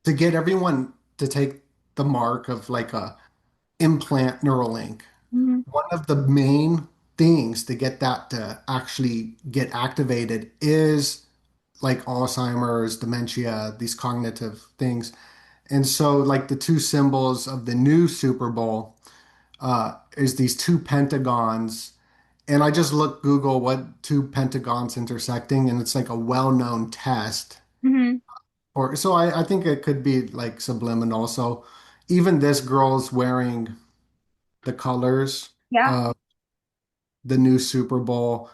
to get everyone to take the mark of like a implant Neuralink. Hmm. One of the main things to get that to actually get activated is like Alzheimer's, dementia, these cognitive things. And so like the two symbols of the new Super Bowl is these two pentagons. And I just looked Google what two pentagons intersecting, and it's like a well-known test. Hmm. Or so I think it could be like subliminal. So even this girl's wearing the colors Yeah. of the new Super Bowl.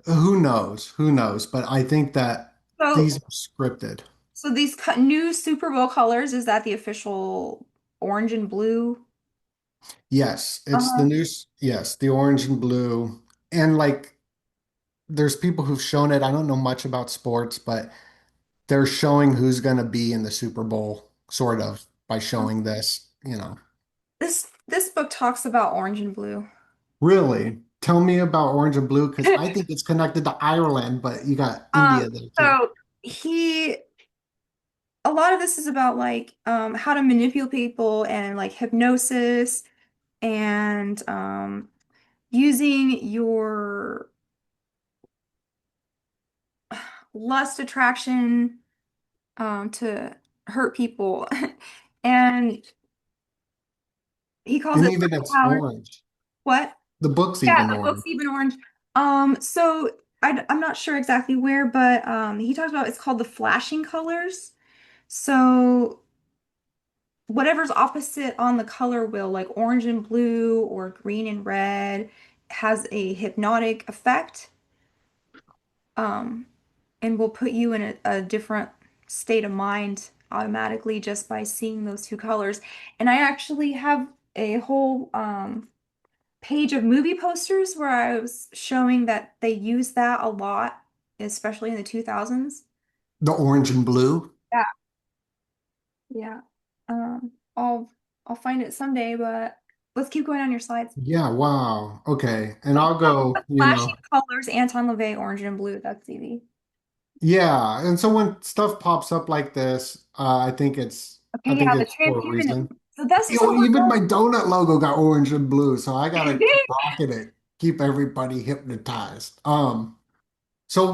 Who knows? Who knows? But I think that So, these are scripted. so these new Super Bowl colors, is that the official orange and blue? Yes, it's the Uh-huh. news. Yes, the orange and blue. And like there's people who've shown it. I don't know much about sports, but they're showing who's going to be in the Super Bowl, sort of, by showing this. This book talks about orange and blue. Really? Tell me about orange and blue because I think it's connected to Ireland, but you got India there too. So he a lot of this is about like how to manipulate people and like hypnosis and using your lust, attraction, to hurt people. And he calls And it even lust, it's power. orange. What? The book's Yeah, even the book's orange. even orange. So I'm not sure exactly where, but he talks about it's called the flashing colors. So whatever's opposite on the color wheel, like orange and blue or green and red, has a hypnotic effect, um, and will put you in a different state of mind automatically just by seeing those two colors. And I actually have a whole page of movie posters where I was showing that they use that a lot, especially in the 2000s. The orange and blue. Yeah. Yeah. Um, I'll I'll find it someday, but let's keep going on your slides. Yeah, wow. Okay. And So I'll go, flashing colors, Anton LaVey, orange and blue. That's easy. yeah. And so when stuff pops up like this, I Okay, think yeah, the it's for a reason. transhumanism. So that's You so know, we're even my going. donut logo got orange and blue, so I gotta keep rocking it, keep everybody hypnotized. So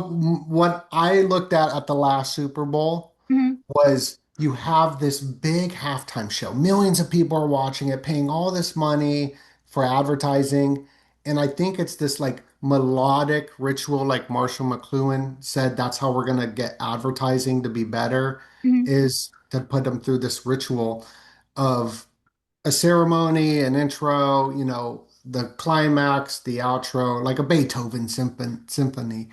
what I looked at the last Super Bowl Mhm, was you have this big halftime show. Millions of people are watching it, paying all this money for advertising. And I think it's this like melodic ritual, like Marshall McLuhan said, that's how we're gonna get advertising to be better, mhm, is to put them through this ritual of a ceremony, an intro, the climax, the outro, like a Beethoven symphony.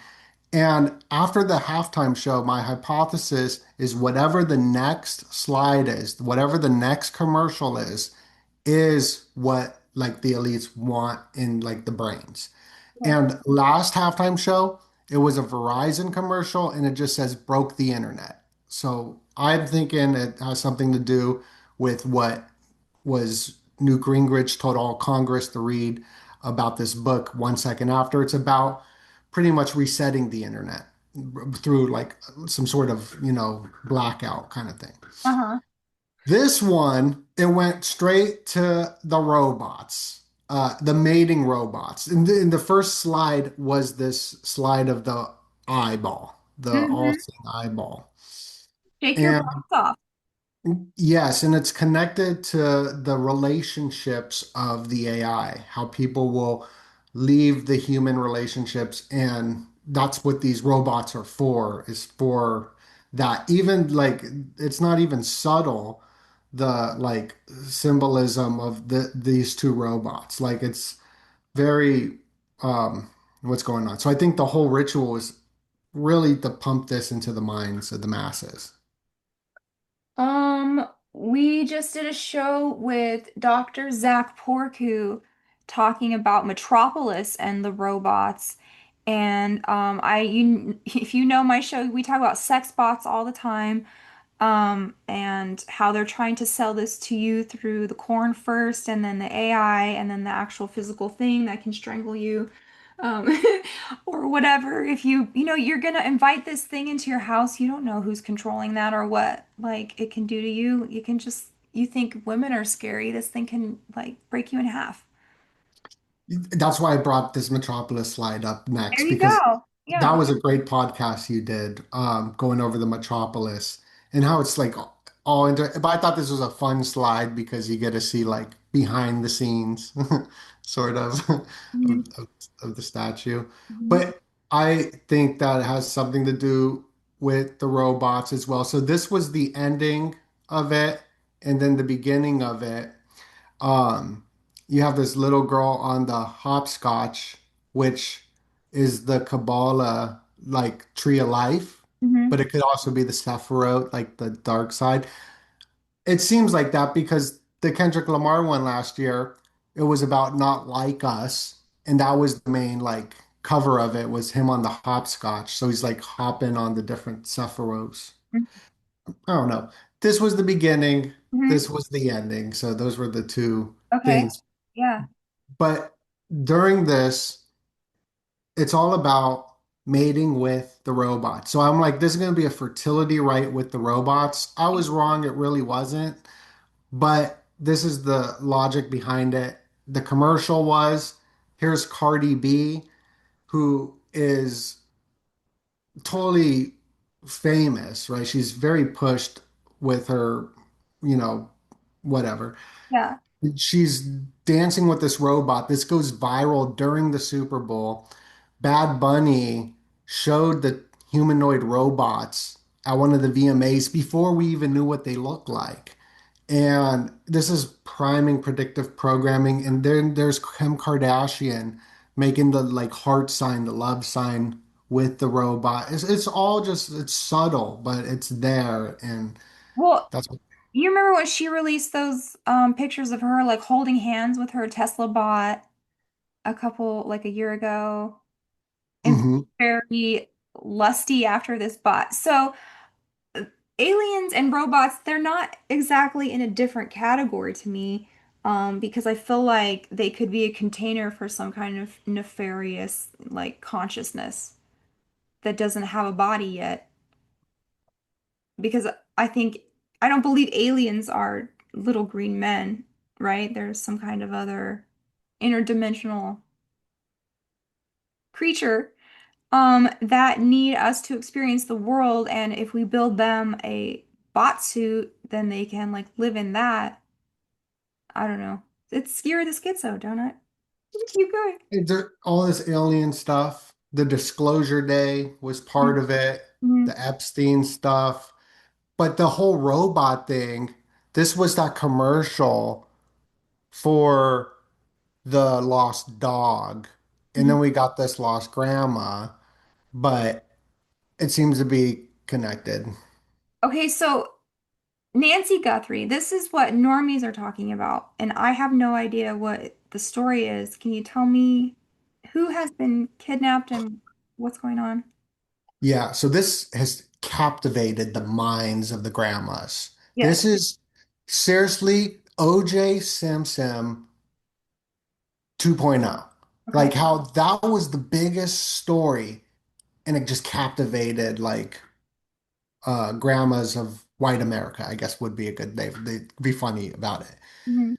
And after the halftime show, my hypothesis is whatever the next slide is, whatever the next commercial is what like the elites want in like the brains. okay. And last halftime show, it was a Verizon commercial and it just says broke the internet. So I'm thinking it has something to do with what was Newt Gingrich told all Congress to read about this book 1 second after. It's about pretty much resetting the internet through like some sort of, blackout kind of thing. Uh-huh. This one, it went straight to the robots, the mating robots. In the first slide was this slide of the eyeball, the Hmm. all-seeing eyeball. Shake your And pants off. yes, and it's connected to the relationships of the AI, how people will leave the human relationships, and that's what these robots are for, is for that. Even like it's not even subtle, the like symbolism of these two robots. Like it's very what's going on. So I think the whole ritual is really to pump this into the minds of the masses. We just did a show with Dr. Zach Porku talking about Metropolis and the robots. And if you know my show, we talk about sex bots all the time. And how they're trying to sell this to you through the corn first, and then the AI, and then the actual physical thing that can strangle you, um, or whatever. If you're gonna invite this thing into your house, you don't know who's controlling that or what like it can do to you. You think women are scary. This thing can like break you in half. That's why I brought this Metropolis slide up There next you because go. that Yeah. was a great podcast you did, going over the Metropolis and how it's like all into. But I thought this was a fun slide because you get to see like behind the scenes, sort of, Mhm. of the statue. Mhm. But I think that has something to do with the robots as well. So this was the ending of it, and then the beginning of it. Um, you have this little girl on the hopscotch, which is the Kabbalah like tree of life, Mhm. but it could also be the Sephiroth, like the dark side. It seems like that because the Kendrick Lamar one last year, it was about not like us, and that was the main like cover of it was him on the hopscotch. So he's like hopping on the different Sephiroths. I don't know. This was the beginning. Mhm. This was the ending. So those were the two Okay. things. Yeah. But during this, it's all about mating with the robots. So I'm like, this is going to be a fertility rite with the robots. I was wrong. It really wasn't. But this is the logic behind it. The commercial was here's Cardi B, who is totally famous, right? She's very pushed with her, you know, whatever. Yeah. She's dancing with this robot. This goes viral during the Super Bowl. Bad Bunny showed the humanoid robots at one of the VMAs before we even knew what they looked like. And this is priming predictive programming. And then there's Kim Kardashian making the like heart sign, the love sign with the robot. It's all just it's subtle, but it's there. And Well, that's what. you remember when she released those pictures of her like holding hands with her Tesla bot a couple like a year ago and Mhm. very lusty after this bot. So uh, aliens and robots, they're not exactly in a different category to me, because I feel like they could be a container for some kind of nefarious like consciousness that doesn't have a body yet. Because I think I don't believe aliens are little green men, right? There's some kind of other interdimensional creature that need us to experience the world, and if we build them a bot suit, then they can like live in that. I don't know. It's scary the schizo, don't it? Keep going. All this alien stuff, the Disclosure Day was part of it, Mhm. the Epstein stuff, but the whole robot thing, this was that commercial for the lost dog. And Mhm. then we got this lost grandma, but it seems to be connected. Okay, so Nancy Guthrie, this is what normies are talking about, and I have no idea what the story is. Can you tell me who has been kidnapped and what's going on? Yeah, so this has captivated the minds of the grandmas. Yes. This is seriously OJ Simpson 2.0. Okay. Like how that was the biggest story and it just captivated like grandmas of white America, I guess would be a good name. They'd be funny about it. Hmm.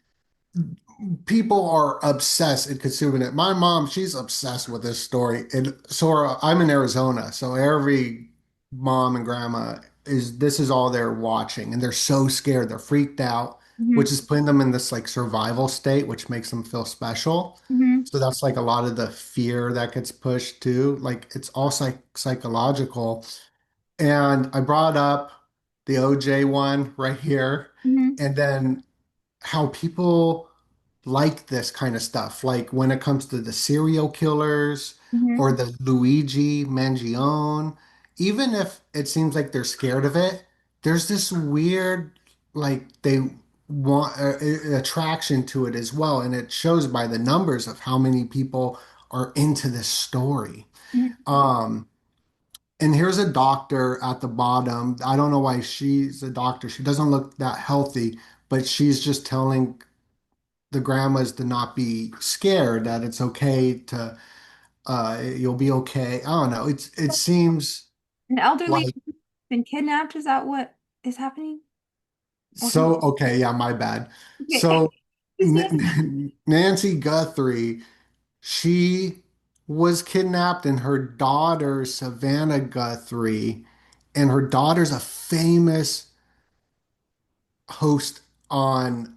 People are obsessed in consuming it. My mom, she's obsessed with this story. And so I'm in Arizona, so every mom and grandma is this is all they're watching, and they're so scared, they're freaked out, Hmm. which is putting them in this like survival state, which makes them feel special. Hmm. So that's like a lot of the fear that gets pushed too. Like it's all psychological. And I brought up the OJ one right here, Hmm. and then how people like this kind of stuff. Like when it comes to the serial killers Hmm. or the Luigi Mangione, even if it seems like they're scared of it, there's this weird, like they want attraction to it as well. And it shows by the numbers of how many people are into this story. Hmm. Um, and here's a doctor at the bottom. I don't know why she's a doctor. She doesn't look that healthy, but she's just telling the grandmas to not be scared, that it's okay to you'll be okay. I don't know. It seems An elderly like been kidnapped? Is that what is happening? Okay. so okay, yeah, my bad. Okay. So Nancy Guthrie, she was kidnapped and her daughter Savannah Guthrie, and her daughter's a famous host on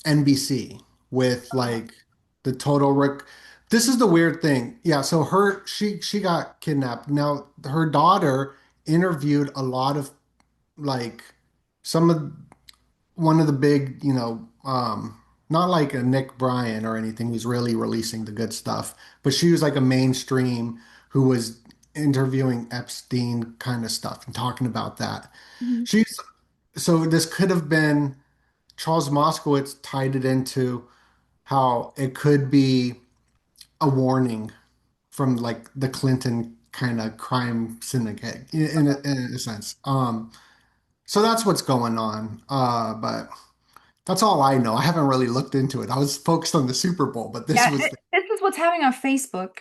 NBC with like the Total Rick. This is the weird thing. Yeah, so she got kidnapped. Now her daughter interviewed a lot of like some of one of the big, not like a Nick Bryan or anything who's really releasing the good stuff, but she was like a mainstream who was interviewing Epstein kind of stuff and talking about that. Mhm. She's so this could have been Charles Moskowitz tied it into how it could be a warning from like the Clinton kind of crime syndicate in a sense. So that's what's going on. But that's all I know. I haven't really looked into it. I was focused on the Super Bowl, but this Yeah, was the, this is what's happening on Facebook,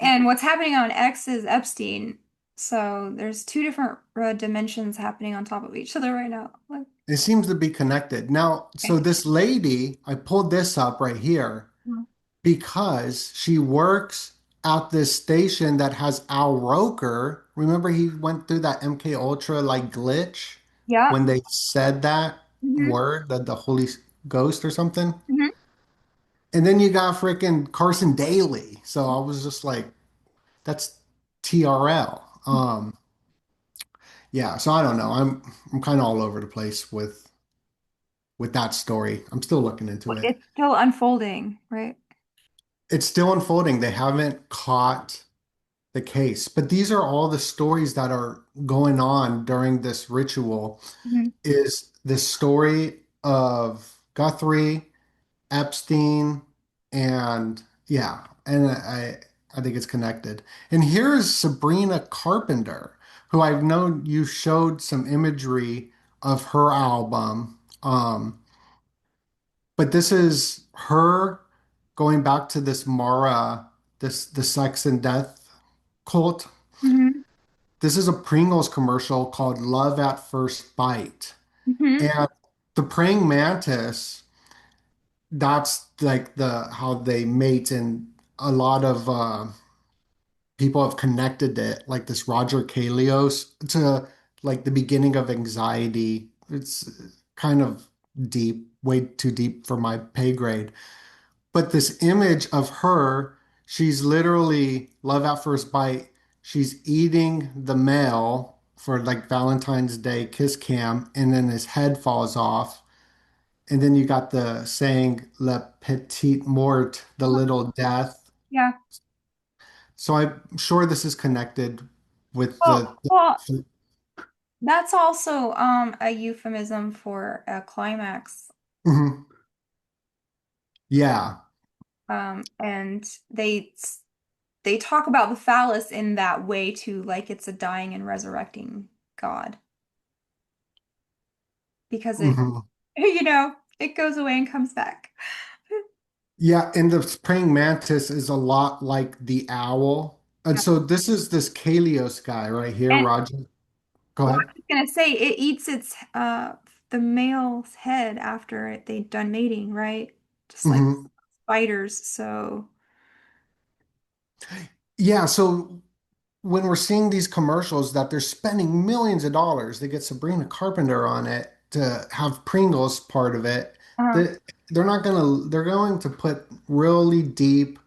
and what's happening on X is Epstein. So there's two different dimensions happening on top of each other right now. Like, it seems to be connected. Now, so okay. this lady, I pulled this up right here because she works at this station that has Al Roker. remember he went through that MK Ultra like glitch Yeah. when they said that Hmm. word, the Holy Ghost or something. Hmm. And then you got freaking Carson Daly. So I was just like, that's TRL. Yeah, so I don't know. I'm kind of all over the place with that story. I'm still looking into it. It's still unfolding, right? It's still unfolding. They haven't caught the case, but these are all the stories that are going on during this ritual. Hmm. Is the story of Guthrie, Epstein, and yeah, and I think it's connected. And here is Sabrina Carpenter, who I've known you showed some imagery of her album. But this is her going back to this Mara, this the sex and death cult. Hmm. This is a Pringles commercial called Love at First Bite. Hmm. And the praying mantis, that's like the how they mate, and a lot of people have connected it, like this Roger Kalios, to like the beginning of anxiety. It's kind of deep, way too deep for my pay grade. But this image of her, she's literally love at first bite. She's eating the male for like Valentine's Day kiss cam, and then his head falls off. And then you got the saying "La petite mort," the little death. Yeah. So I'm sure this is connected with Well, that's also a euphemism for a climax. Mhm. Yeah. And they talk about the phallus in that way too, like it's a dying and resurrecting God because it, Mhm. it goes away and comes back. Yeah, and the praying mantis is a lot like the owl. And Yeah. so this is this Kalios guy right here, And Roger. Go well, ahead. I was gonna say it eats its the male's head after they've done mating, right? Just like Hmm. spiders. So Yeah, so when we're seeing these commercials that they're spending millions of dollars, they get Sabrina Carpenter on it to have Pringles part of it. uh, They, they're not gonna, they're going to put really deep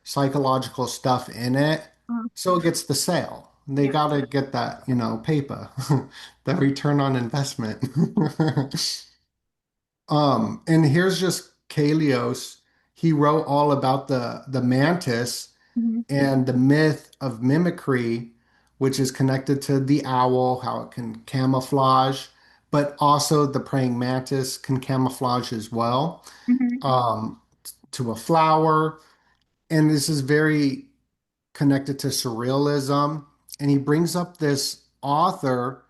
psychological stuff in it uh, so it gets the sale. They yeah. gotta get that, paper, the return on investment. And here's just Kalios. He wrote all about the mantis Mhm. and the myth of mimicry, which is connected to the owl, how it can camouflage, but also the praying mantis can camouflage as well, Mhm. to a flower. And this is very connected to surrealism. And he brings up this author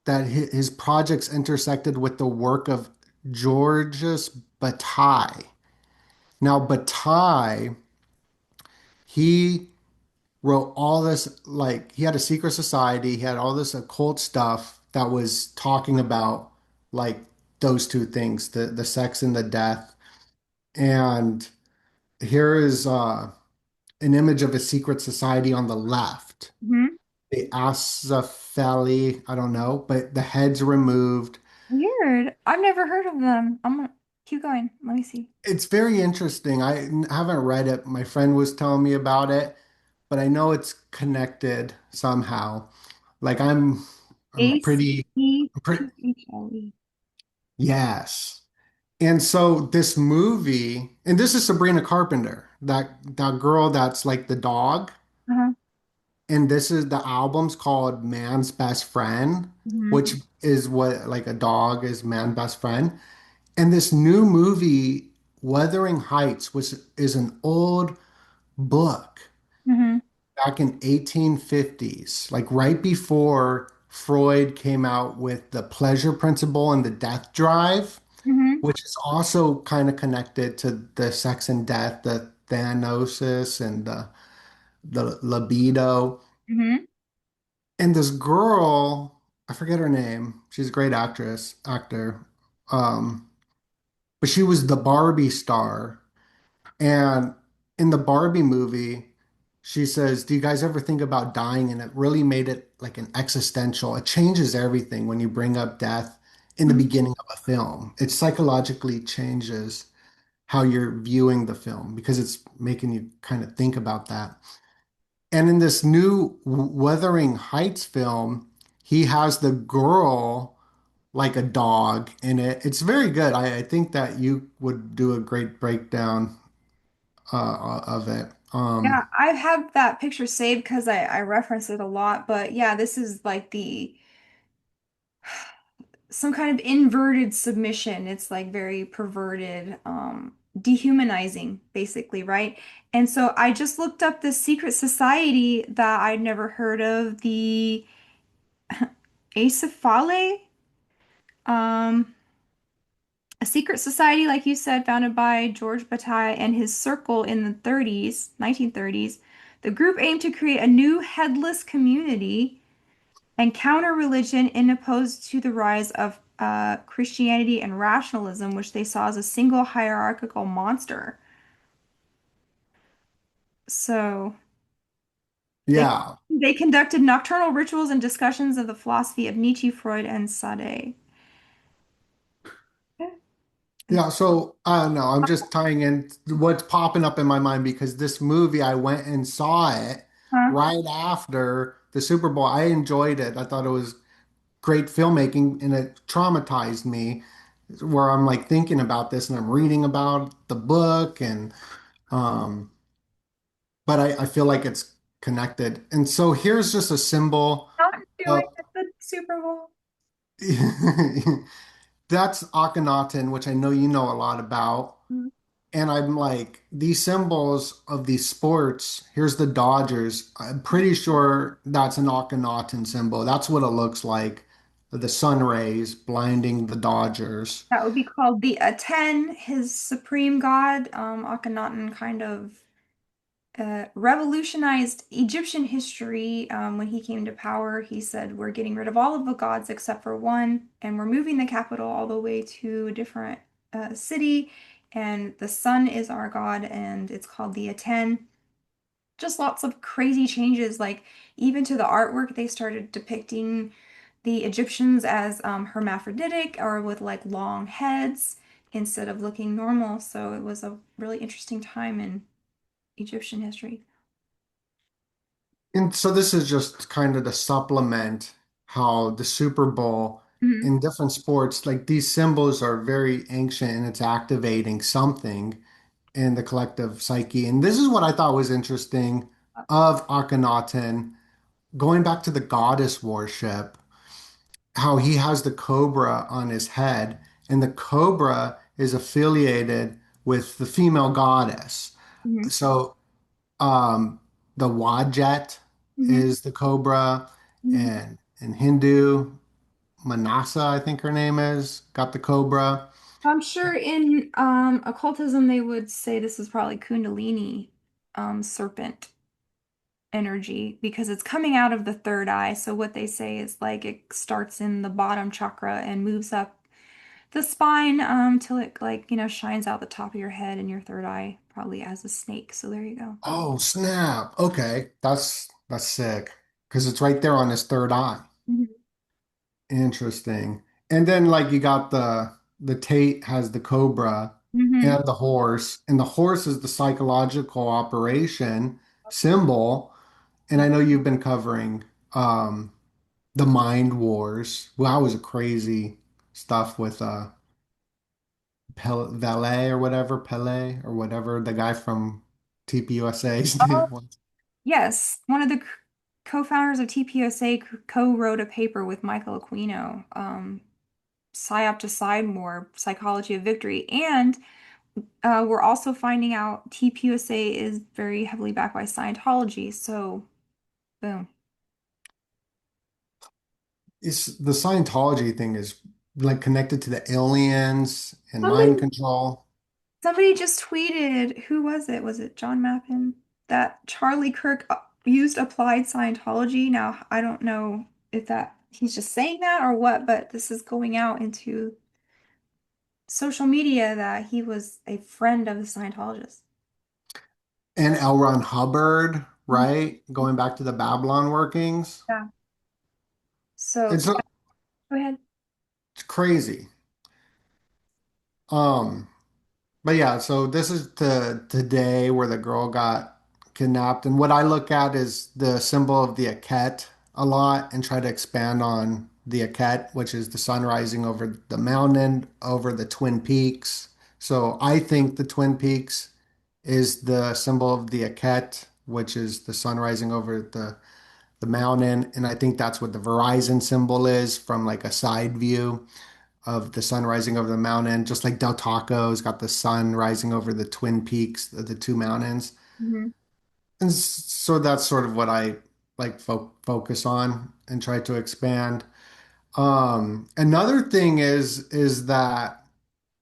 that his projects intersected with the work of Georges Bataille. Now, Bataille, he wrote all this, like, he had a secret society, he had all this occult stuff that was talking about, like, those two things, the sex and the death. And here is an image of a secret society on the left. Mhm. The Asaphali, I don't know, but the head's removed. Weird. I've never heard of them. I'm gonna keep going. Let me see. It's very interesting. I haven't read it. My friend was telling me about it, but I know it's connected somehow. Like I'm pretty, Acephle. yes. And so this movie, and this is Sabrina Carpenter, that girl that's like the dog. Uh-huh. And this is the album's called Man's Best Friend, Hmm. which is what like a dog is man's best friend. And this new movie, Wuthering Heights, which is an old book Hmm. back in 1850s, like right before Freud came out with the pleasure principle and the death drive, Hmm. which is also kind of connected to the sex and death, the Thanosis and the libido. Hmm. And this girl, I forget her name. She's a great actor. Um, but she was the Barbie star. And in the Barbie movie, she says, "Do you guys ever think about dying?" And it really made it like an existential. It changes everything when you bring up death in the Mhm. beginning of a film. It psychologically changes how you're viewing the film because it's making you kind of think about that. And in this new Wuthering Heights film, he has the girl like a dog in it. It's very good. I think that you would do a great breakdown of it. Yeah, I have that picture saved because I reference it a lot. But yeah, this is like the some kind of inverted submission. It's like very perverted, dehumanizing, basically, right? And so I just looked up this secret society that I'd never heard of, the Acephale. Um, a secret society, like you said, founded by George Bataille and his circle in the 30s, 1930s. The group aimed to create a new headless community and counter religion in opposed to the rise of Christianity and rationalism, which they saw as a single hierarchical monster. So they Yeah. they conducted nocturnal rituals and discussions of the philosophy of Nietzsche, Freud, and Sade. Yeah, so I don't know. I'm just tying in what's popping up in my mind because this movie, I went and saw it Huh? right after the Super Bowl. I enjoyed it. I thought it was great filmmaking and it traumatized me where I'm like thinking about this and I'm reading about the book and um but I feel like it's connected. And so here's just a symbol Not doing of at the Super Bowl. that's Akhenaten, which I know you know a lot about. Mhm. And I'm like, these symbols of these sports, here's the Dodgers. I'm pretty sure that's an Akhenaten symbol. That's what it looks like. The sun rays blinding the Dodgers. That would be called the Aten, his supreme god. Akhenaten kind of revolutionized Egyptian history when he came to power. He said, "We're getting rid of all of the gods except for one, and we're moving the capital all the way to a different city. And the sun is our god, and it's called the Aten." Just lots of crazy changes, like even to the artwork, they started depicting the Egyptians as hermaphroditic or with like long heads instead of looking normal. So it was a really interesting time in Egyptian history. And so this is just kind of to supplement how the Super Bowl Mhm. in different sports, like these symbols are very ancient and it's activating something in the collective psyche. And this is what I thought was interesting of Akhenaten, going back to the goddess worship, how he has the cobra on his head, and the cobra is affiliated with the female goddess. Mhm. So um, the Wadjet Mhm. is the cobra, Mhm. and in Hindu, Manasa, I think her name is, got the cobra. I'm sure in occultism they would say this is probably Kundalini serpent energy because it's coming out of the third eye. So what they say is like it starts in the bottom chakra and moves up the spine till it like, shines out the top of your head and your third eye, probably as a snake. So there you go. Oh, snap. Okay, that's sick because it's right there on his third eye. Mhm. Interesting. And then like you got the Tate has the cobra Mhm. and the horse, and the horse is the psychological operation symbol. And I know you've been covering the Mind Wars. Well, that was a crazy stuff with Valet or whatever, Pele or whatever, the guy from TPUSA's Oh, name was. yes. One of the co-founders of TPSA co-wrote a paper with Michael Aquino, Psyop to Sidemore, Psychology of Victory. And we're also finding out TPUSA is very heavily backed by Scientology. So, boom. It's the Scientology thing is like connected to the aliens and mind Somebody control. Somebody just tweeted, who was it? Was it John Mappin? That Charlie Kirk used applied Scientology. Now, I don't know if that he's just saying that or what, but this is going out into social media that he was a friend of the Scientologists. And L. Ron Hubbard Mhm. right? Going back to the Babylon workings. Yeah. So It's yeah, go ahead. it's crazy. Um, but yeah, so this is the day where the girl got kidnapped, and what I look at is the symbol of the Aket a lot, and try to expand on the Aket, which is the sun rising over the mountain, over the Twin Peaks. So I think the Twin Peaks is the symbol of the Aket, which is the sun rising over the mountain, and I think that's what the Verizon symbol is from like a side view of the sun rising over the mountain, just like Del Taco's got the sun rising over the Twin Peaks, the two mountains. Hmm. And so that's sort of what I like focus on and try to expand. Another thing is that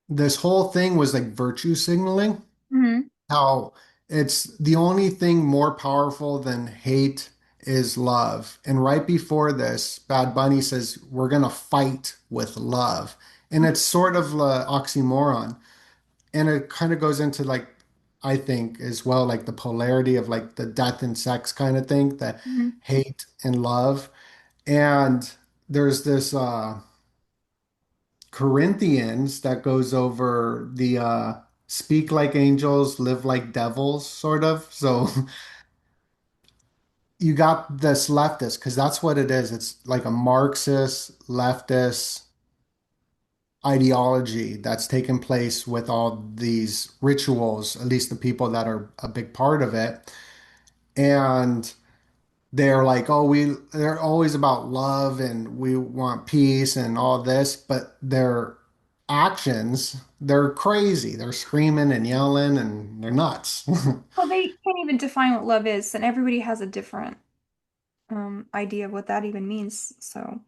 this whole thing was like virtue signaling, Hmm. how it's the only thing more powerful than hate is love. And right before this, Bad Bunny says, we're gonna fight with love. And it's sort of a oxymoron. And it kind of goes into like, I think as well, like the polarity of like the death and sex kind of thing, the Hmm. hate and love. And there's this Corinthians that goes over the speak like angels, live like devils, sort of. So you got this leftist, because that's what it is. It's like a Marxist leftist ideology that's taken place with all these rituals, at least the people that are a big part of it. And they're like, oh, they're always about love and we want peace and all this, but their actions, they're crazy. They're screaming and yelling and they're nuts. Well, they can't even define what love is, and everybody has a different idea of what that even means. So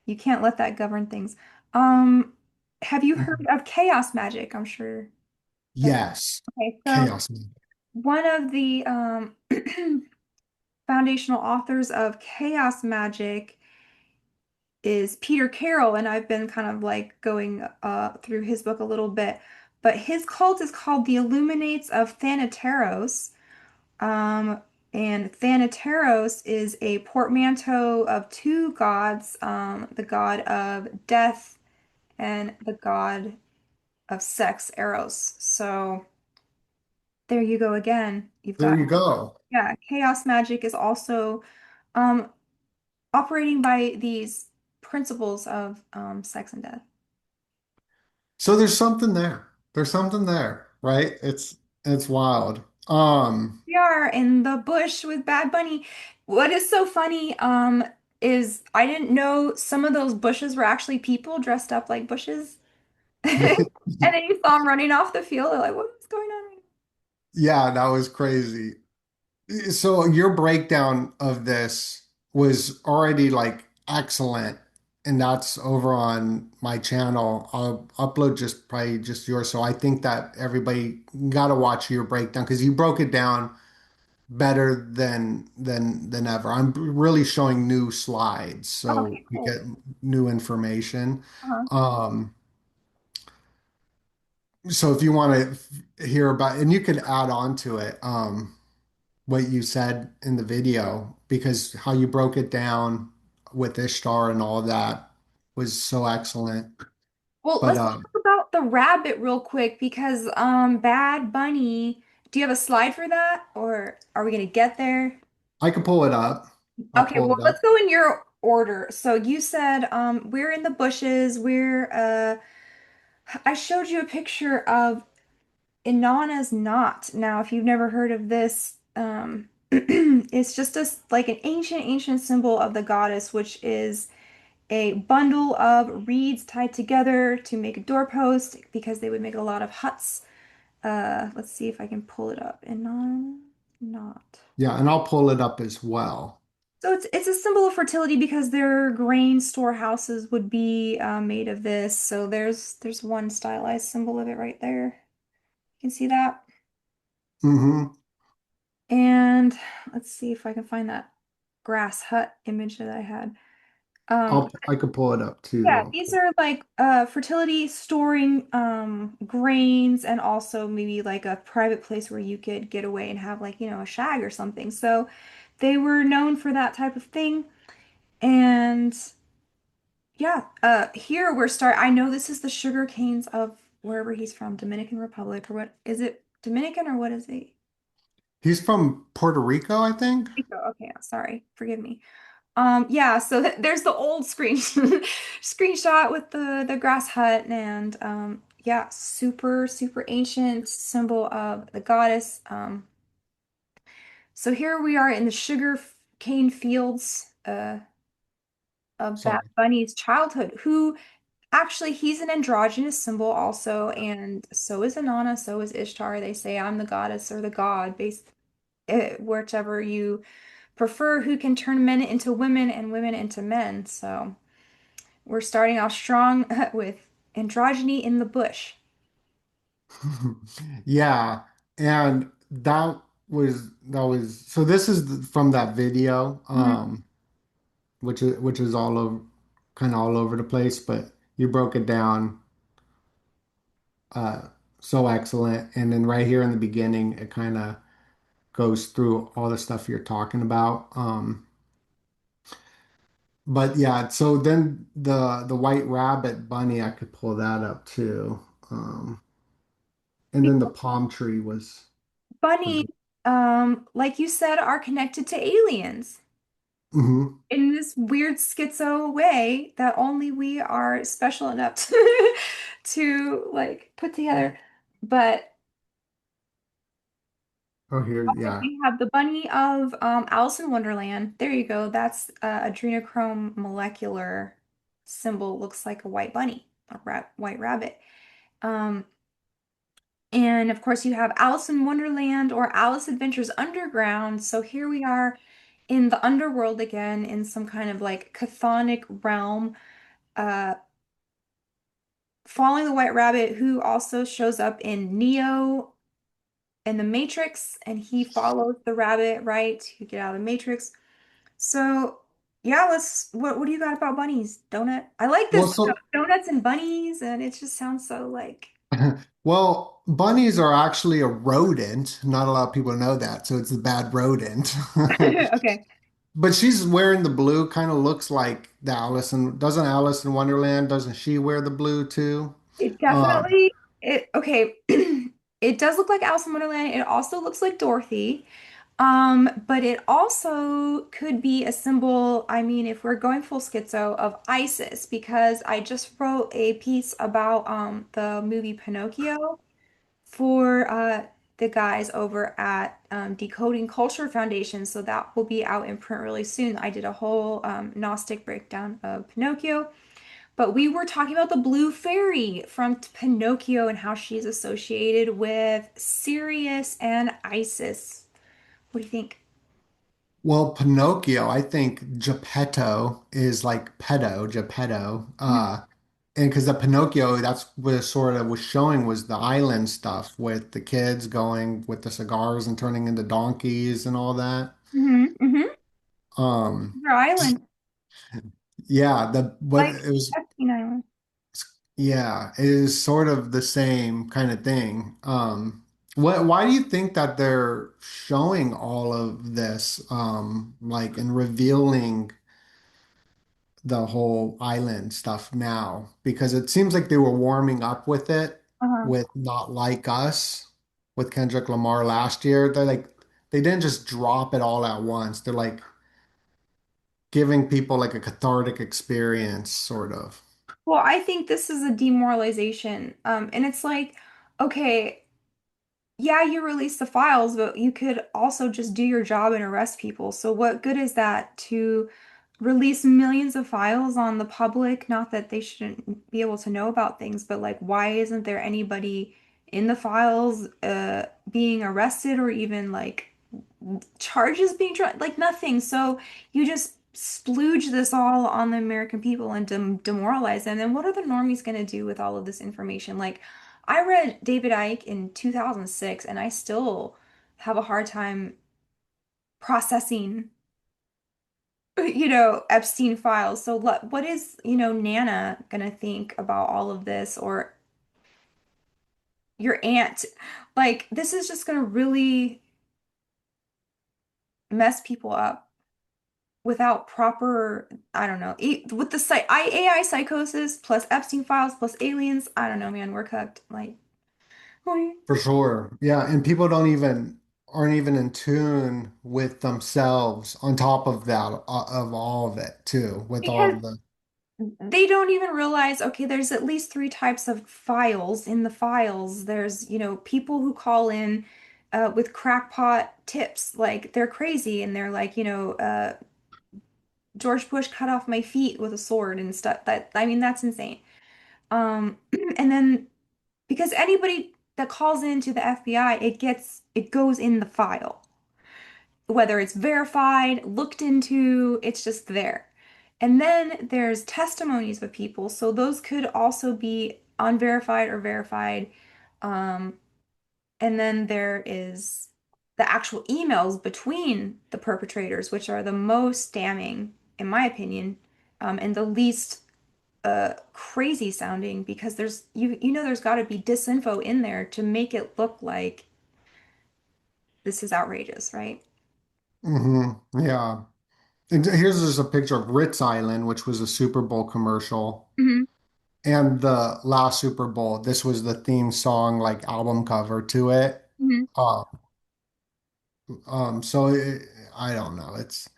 you can't let that govern things. Um, have you heard of chaos magic? I'm sure that. Yes. Okay, so Chaos. one of the foundational authors of chaos magic is Peter Carroll, and I've been kind of like going through his book a little bit. But his cult is called the Illuminates of Thanateros. Um, and Thanateros is a portmanteau of two gods, the god of death and the god of sex, Eros. So there you go again. You've There got, you go. yeah, chaos magic is also um, operating by these principles of sex and death. So there's something there. There's something there, right? It's wild. We are in the bush with Bad Bunny. What is so funny, is I didn't know some of those bushes were actually people dressed up like bushes. And then you saw them running off the field. They're like, what's going on right Yeah, that was crazy. So your breakdown of this was already like excellent, and that's over on my channel. I'll upload just probably just yours. So I think that everybody got to watch your breakdown because you broke it down better than ever. I'm really showing new slides now? so Okay, we cool. get new information. Uh-huh. Um, so if you want to hear about, and you could add on to it. What you said in the video because how you broke it down with Ishtar and all of that was so excellent. Well, But let's talk about the rabbit real quick because Bad Bunny, do you have a slide for that or are we gonna get there? I can pull it up. I'll Okay, pull well, it up. let's go in your order. So you said we're in the bushes. I showed you a picture of Inanna's knot. Now, if you've never heard of this, it's just like an ancient symbol of the goddess, which is a bundle of reeds tied together to make a doorpost because they would make a lot of huts. Let's see if I can pull it up. Inanna knot. Yeah, and I'll pull it up as well. So it's a symbol of fertility because their grain storehouses would be made of this. So there's one stylized symbol of it right there. You can see that. Hmm. And let's see if I can find that grass hut image that I had. Um, I could pull it up yeah, too. these are like fertility storing grains and also maybe like a private place where you could get away and have like, a shag or something. So they were known for that type of thing. And yeah, here I know this is the sugar canes of wherever he's from, Dominican Republic or what is it? Dominican or what is it? He's from Puerto Rico, I think. Rico. Okay, sorry. Forgive me. Yeah, so there's the old screen screenshot with the grass hut and yeah, super ancient symbol of the goddess. So here we are in the sugar cane fields of that Sorry. bunny's childhood, who actually he's an androgynous symbol also, and so is Inanna, so is Ishtar. They say I'm the goddess or the god, based whichever you prefer, who can turn men into women and women into men. So we're starting off strong with androgyny in the bush. Yeah, and that was so this is from that video, Mhm. which is all over kind of all over the place, but you broke it down uh so excellent. And then right here in the beginning, it kind of goes through all the stuff you're talking about. But yeah, so then the white rabbit bunny, I could pull that up too. And then the palm tree was Bunnies, like you said, are connected to aliens mhm. in this weird schizo way that only we are special enough to like put together. But Oh, here, yeah. we have the bunny of Alice in Wonderland. There you go. That's adrenochrome molecular symbol. Looks like a white bunny, a white rabbit. Um, and of course, you have Alice in Wonderland or Alice Adventures Underground. So here we are in the underworld again, in some kind of like chthonic realm, uh, following the White Rabbit, who also shows up in Neo in the Matrix, and he follows the rabbit, right, to get out of the Matrix. So yeah, what do you got about bunnies? Donut? I like Well, this so donuts and bunnies, and it just sounds so like well, bunnies are actually a rodent. Not a lot of people know that, so it's a bad rodent. okay. But she's wearing the blue, kind of looks like the Alice and doesn't Alice in Wonderland, doesn't she wear the blue too? It Um, definitely it okay. It does look like Alice in Wonderland. It also looks like Dorothy. But it also could be a symbol, I mean, if we're going full schizo, of ISIS, because I just wrote a piece about the movie Pinocchio for the guys over at Decoding Culture Foundation. So that will be out in print really soon. I did a whole Gnostic breakdown of Pinocchio. But we were talking about the blue fairy from Pinocchio and how she's associated with Sirius and Isis. What do you think? well, Pinocchio, I think Geppetto is like pedo, Geppetto. Mhm. And because the Pinocchio, that's what it sort of was showing was the island stuff with the kids going with the cigars and turning into donkeys and all that. Mm-hmm. Um, Your island, yeah, the what like it was, Epstein Island. yeah, it is sort of the same kind of thing. Why do you think that they're showing all of this, like and revealing the whole island stuff now? Because it seems like they were warming up with it Uh-huh. with Not Like Us with Kendrick Lamar last year. They're like they didn't just drop it all at once. They're like giving people like a cathartic experience, sort of. Well, I think this is a demoralization. And it's like, okay, yeah, you release the files, but you could also just do your job and arrest people. So what good is that to release millions of files on the public? Not that they shouldn't be able to know about things, but like, why isn't there anybody in the files being arrested or even like charges being tried? Like nothing. So you just splooge this all on the American people and demoralize them. And what are the normies going to do with all of this information? Like, I read David Icke in 2006, and I still have a hard time processing. Epstein files. So what is, Nana gonna think about all of this, or your aunt? Like, this is just gonna really mess people up without proper, I don't know, with the AI psychosis plus Epstein files plus aliens. I don't know, man, we're cooked. Like, For sure. Yeah, and people don't even aren't even in tune with themselves on top of that of all of it too, with all because of the they don't even realize, okay, there's at least three types of files in the files. There's, people who call in with crackpot tips, like they're crazy and they're like, George Bush cut off my feet with a sword and stuff. That, I mean, that's insane. And then because anybody that calls into the FBI, it goes in the file. Whether it's verified, looked into, it's just there. And then there's testimonies of people, so those could also be unverified or verified. Um, and then there is the actual emails between the perpetrators, which are the most damning, in my opinion, and the least crazy sounding because there's got to be disinfo in there to make it look like this is outrageous, right? yeah. And here's just a picture of Ritz Island, which was a Super Bowl commercial. Hmm. And the last Super Bowl, this was the theme song, like album cover to it. Hmm. Uh, so I don't know. It's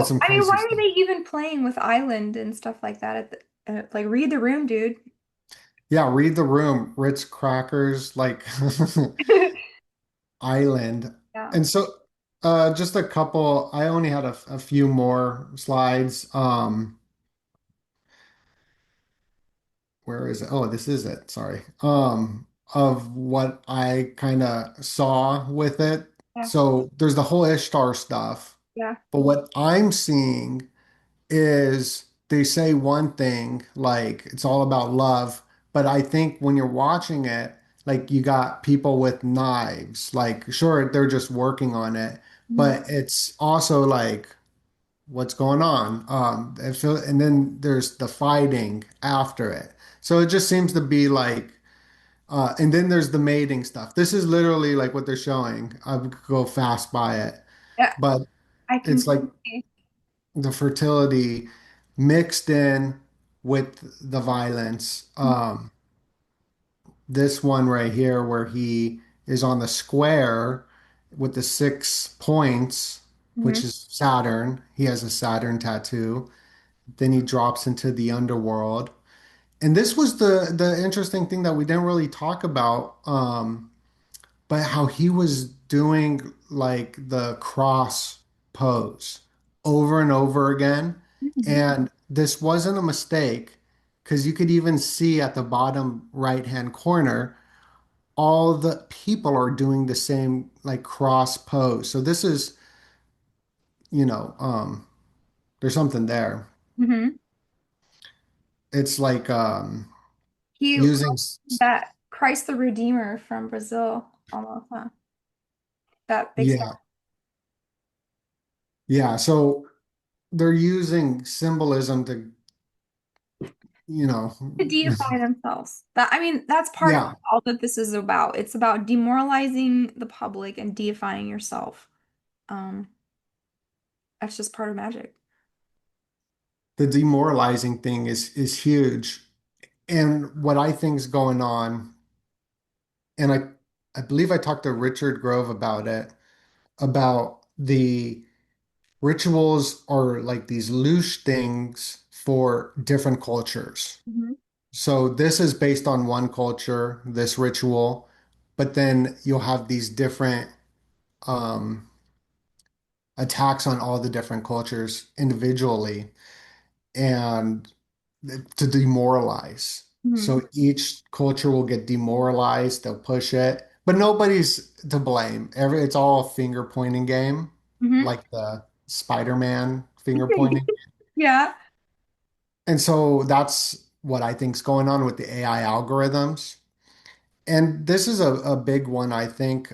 some I mean, crazy why are stuff. they even playing with Island and stuff like that like read the room, dude. Yeah, read the room. Ritz crackers, like Island. Yeah. And so just a couple, I only had a few more slides. Where is it? Oh, this is it. Sorry. Of what I kind of saw with it. Yeah. So there's the whole Ishtar stuff, Yeah. but what I'm seeing is they say one thing, like it's all about love, but I think when you're watching it, like you got people with knives, like sure, they're just working on it, Mhm. but it's also like what's going on. And then there's the fighting after it. So it just seems to be like, and then there's the mating stuff. This is literally like what they're showing. I would go fast by it, Yeah, but I it's can like see. the fertility mixed in with the violence. This one right here, where he is on the square with the 6 points, Hmm. which is Saturn. He has a Saturn tattoo. Then he drops into the underworld. And this was the interesting thing that we didn't really talk about, but how he was doing like the cross pose over and over again. Hmm. And this wasn't a mistake because you could even see at the bottom right-hand corner, all the people are doing the same like cross pose. So this is, you know, there's something there. Hmm. It's like He using, that Christ the Redeemer from Brazil almost, huh? That big stuff yeah, yeah. So they're using symbolism to, you know, to deify themselves. That, I mean, that's part of yeah, all that this is about. It's about demoralizing the public and deifying yourself. Um, that's just part of magic. the demoralizing thing is huge. And what I think is going on, and I believe I talked to Richard Grove about it, about the rituals are like these loose things for different cultures. Hmm. So this is based on one culture, this ritual, but then you'll have these different um, attacks on all the different cultures individually and to demoralize. Hmm. So each culture will get demoralized, they'll push it, but nobody's to blame. It's all a finger pointing game, Hmm. like the Spider-Man finger pointing. Yeah. And so that's what I think's going on with the AI algorithms. And this is a big one, I think.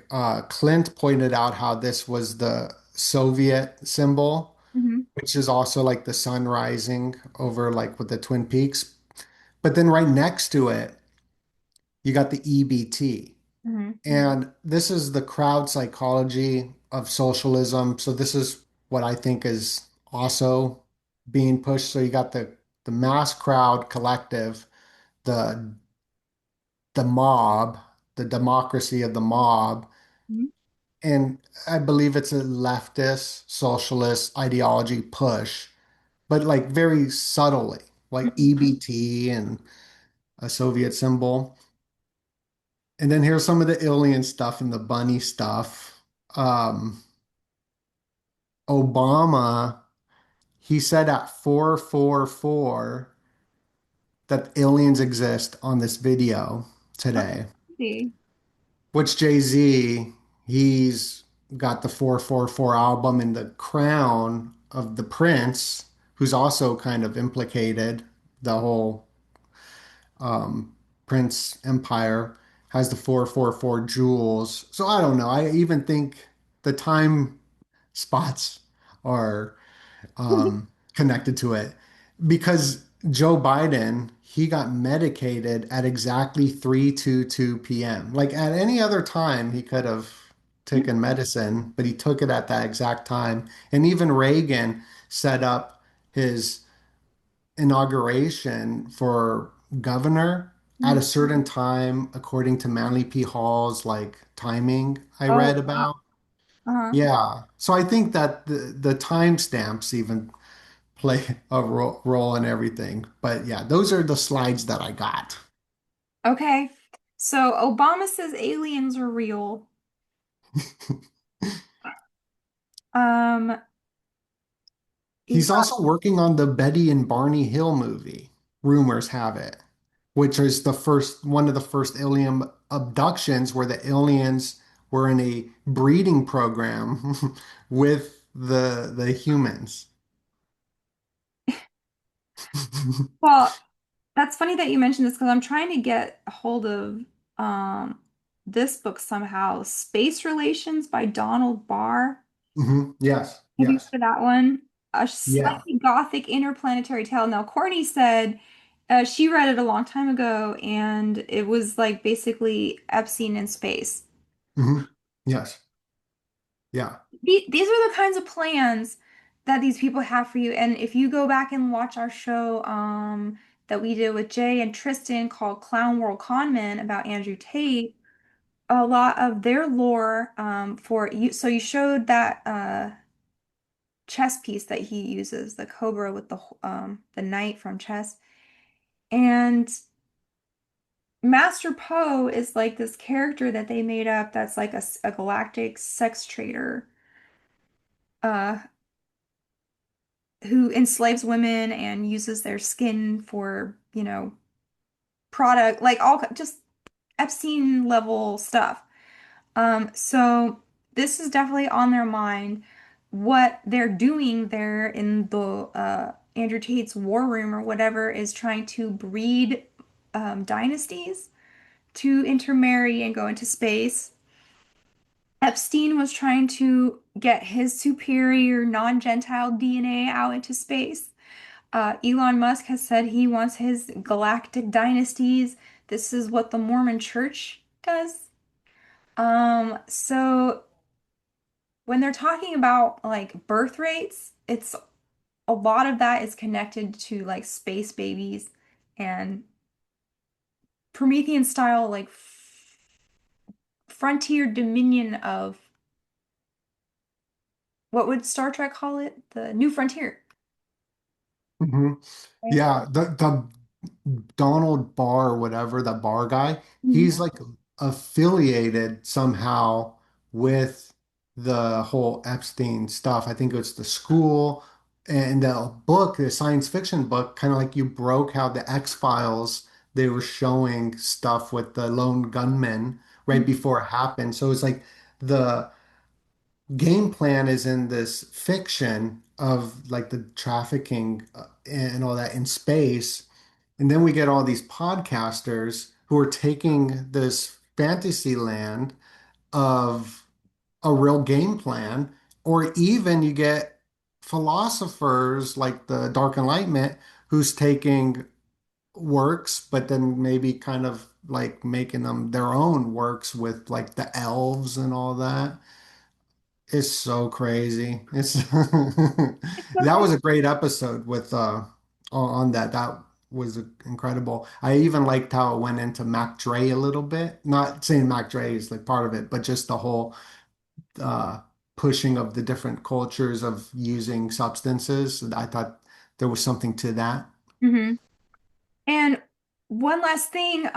Clint pointed out how this was the Soviet symbol, Hmm. which is also like the sun rising over like with the Twin Peaks. But then right next to it, you got the EBT. Mhm. And this is the crowd psychology of socialism. So this is what I think is also being pushed. So you got the mass crowd collective, the the mob, the democracy of the mob, Mhm. and I believe it's a leftist socialist ideology push, but like very subtly, like Mhm. EBT and a Soviet symbol. And then here's some of the alien stuff and the bunny stuff. Um, Obama, he said at 444 that aliens exist on this video Oh, today, see. which Jay-Z, he's got the 444 album and the crown of the prince, who's also kind of implicated. The whole Prince Empire has the 444 jewels. So I don't know. I even think the time spots are connected to it because Joe Biden, he got medicated at exactly 3:22 p.m. Like at any other time, he could have taken medicine, but he took it at that exact time. And even Reagan set up his inauguration for governor at Mhm. a certain time, according to Manly P. Hall's like timing I Oh, read wow. about. Uh-huh. Yeah. So I think that the timestamps even play a role in everything. But yeah, those are the slides that I got. Okay. So Obama says aliens are real. Um, he's He's got also working on the Betty and Barney Hill movie, rumors have it, which is the first one of the first alien abductions where the aliens were in a breeding program with the humans. well, that's funny that you mentioned this because I'm trying to get a hold of um this book somehow. Space Relations by Donald Barr. Yes, Have you yes. heard of that one? A Yeah. slightly gothic interplanetary tale. Now, Courtney said she read it a long time ago, and it was like basically Epstein in space. hmm Yes. Yeah. These are the kinds of plans that these people have for you. And if you go back and watch our show that we did with Jay and Tristan called Clown World Conman about Andrew Tate, a lot of their lore for you. So you showed that chess piece that he uses, the cobra with the knight from chess. And Master Poe is like this character that they made up that's like a galactic sex trader uh who enslaves women and uses their skin for, product, like all just Epstein level stuff. So this is definitely on their mind. What they're doing there in the Andrew Tate's war room or whatever is trying to breed dynasties to intermarry and go into space. Epstein was trying to get his superior non-Gentile DNA out into space. Elon Musk has said he wants his galactic dynasties. This is what the Mormon Church does. So when they're talking about like birth rates, it's a lot of that is connected to like space babies and Promethean style, like frontier dominion of what would Star Trek call it? The New Frontier. hmm Right? Yeah, the Donald Barr, whatever, that Barr guy, Mhm. he's like affiliated somehow with the whole Epstein stuff. I think it's the school and the book, the science fiction book, kind of like you broke how the X-Files, they were showing stuff with the lone gunman right before it happened. So it's like the game plan is in this fiction of like the trafficking and all that in space. And then we get all these podcasters who are taking this fantasy land of a real game plan, or even you get philosophers like the Dark Enlightenment who's taking works, but then maybe kind of like making them their own works with like the elves and all that. It's so crazy. It's It's that okay. was a great episode with on that. That was incredible. I even liked how it went into Mac Dre a little bit. Not saying Mac Dre is like part of it, but just the whole uh pushing of the different cultures of using substances. I thought there was something to that. Hmm. And one last thing,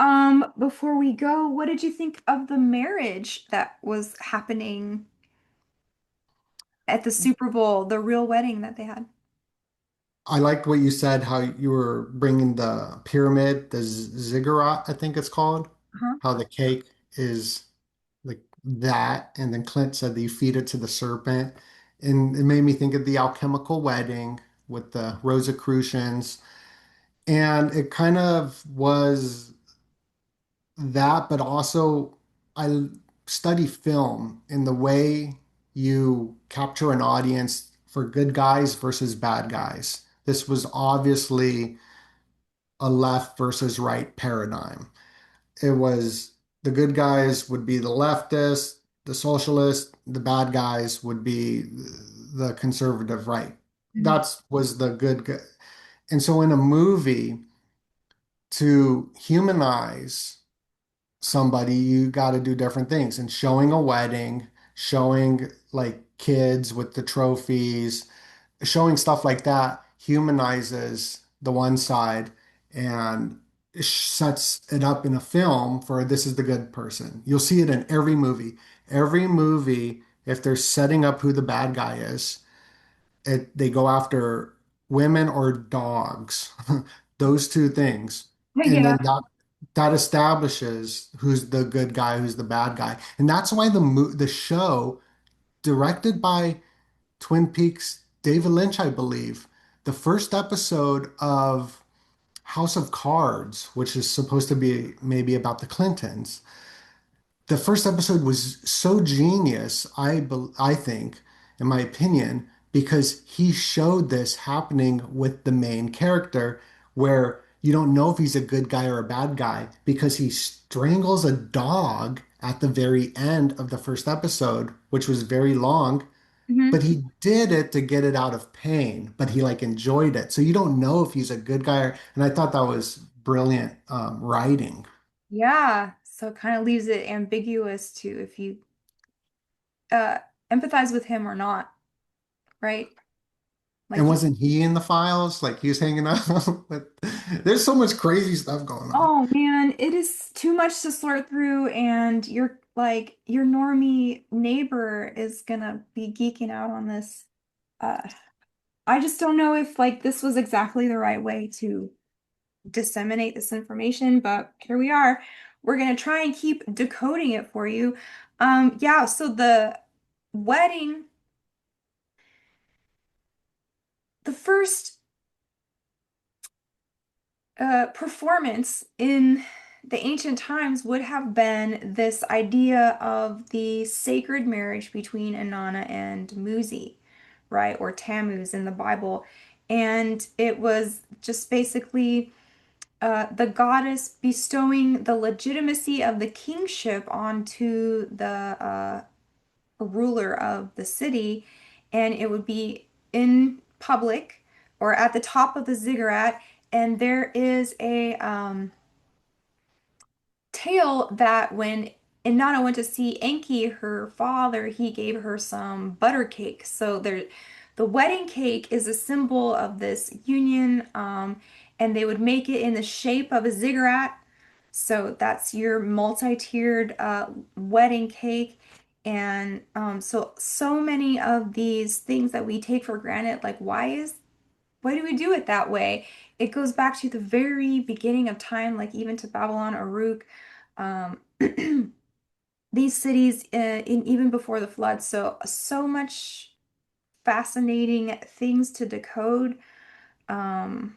before we go, what did you think of the marriage that was happening at the Super Bowl, the real wedding that they had? I liked what you said, how you were bringing the pyramid, the ziggurat, I think it's called, Uh-huh. how the cake is like that. And then Clint said that you feed it to the serpent. And it made me think of the alchemical wedding with the Rosicrucians. And it kind of was that, but also I study film in the way you capture an audience for good guys versus bad guys. This was obviously a left versus right paradigm. It was the good guys would be the leftists, the socialists, the bad guys would be the conservative right. Mhm. That's was the good guy. And so in a movie, to humanize somebody, you got to do different things. And showing a wedding, showing like kids with the trophies, showing stuff like that humanizes the one side and sets it up in a film for this is the good person. You'll see it in every movie. Every movie, if they're setting up who the bad guy is, they go after women or dogs, those two things. And Yeah. then that establishes who's the good guy, who's the bad guy. And that's why the show directed by Twin Peaks, David Lynch, I believe. The first episode of House of Cards, which is supposed to be maybe about the Clintons, the first episode was so genius, I think, in my opinion, because he showed this happening with the main character, where you don't know if he's a good guy or a bad guy because he strangles a dog at the very end of the first episode, which was very long, but Hmm. he did it to get it out of pain, but he like enjoyed it. So you don't know if he's a good guy and I thought that was brilliant writing. Yeah. So it kind of leaves it ambiguous to if you uh empathize with him or not, right? And Like you, wasn't he in the files? Like he was hanging out with, there's so much crazy stuff going on. oh man, it is too much to sort through, and your normie neighbor is gonna be geeking out on this. Uh, I just don't know if like this was exactly the right way to disseminate this information, but here we are. We're gonna try and keep decoding it for you. Yeah, so the wedding, the first performance in the ancient times would have been this idea of the sacred marriage between Inanna and Muzi, right? Or Tammuz in the Bible. And it was just basically the goddess bestowing the legitimacy of the kingship onto the ruler of the city, and it would be in public or at the top of the ziggurat. And there is a tale that when Inanna went to see Enki, her father, he gave her some butter cake. So there, the wedding cake is a symbol of this union, and they would make it in the shape of a ziggurat. So that's your multi-tiered wedding cake. And so many of these things that we take for granted, like why do we do it that way? It goes back to the very beginning of time, like even to Babylon, Uruk, um, these cities even before the flood. So much fascinating things to decode. Um,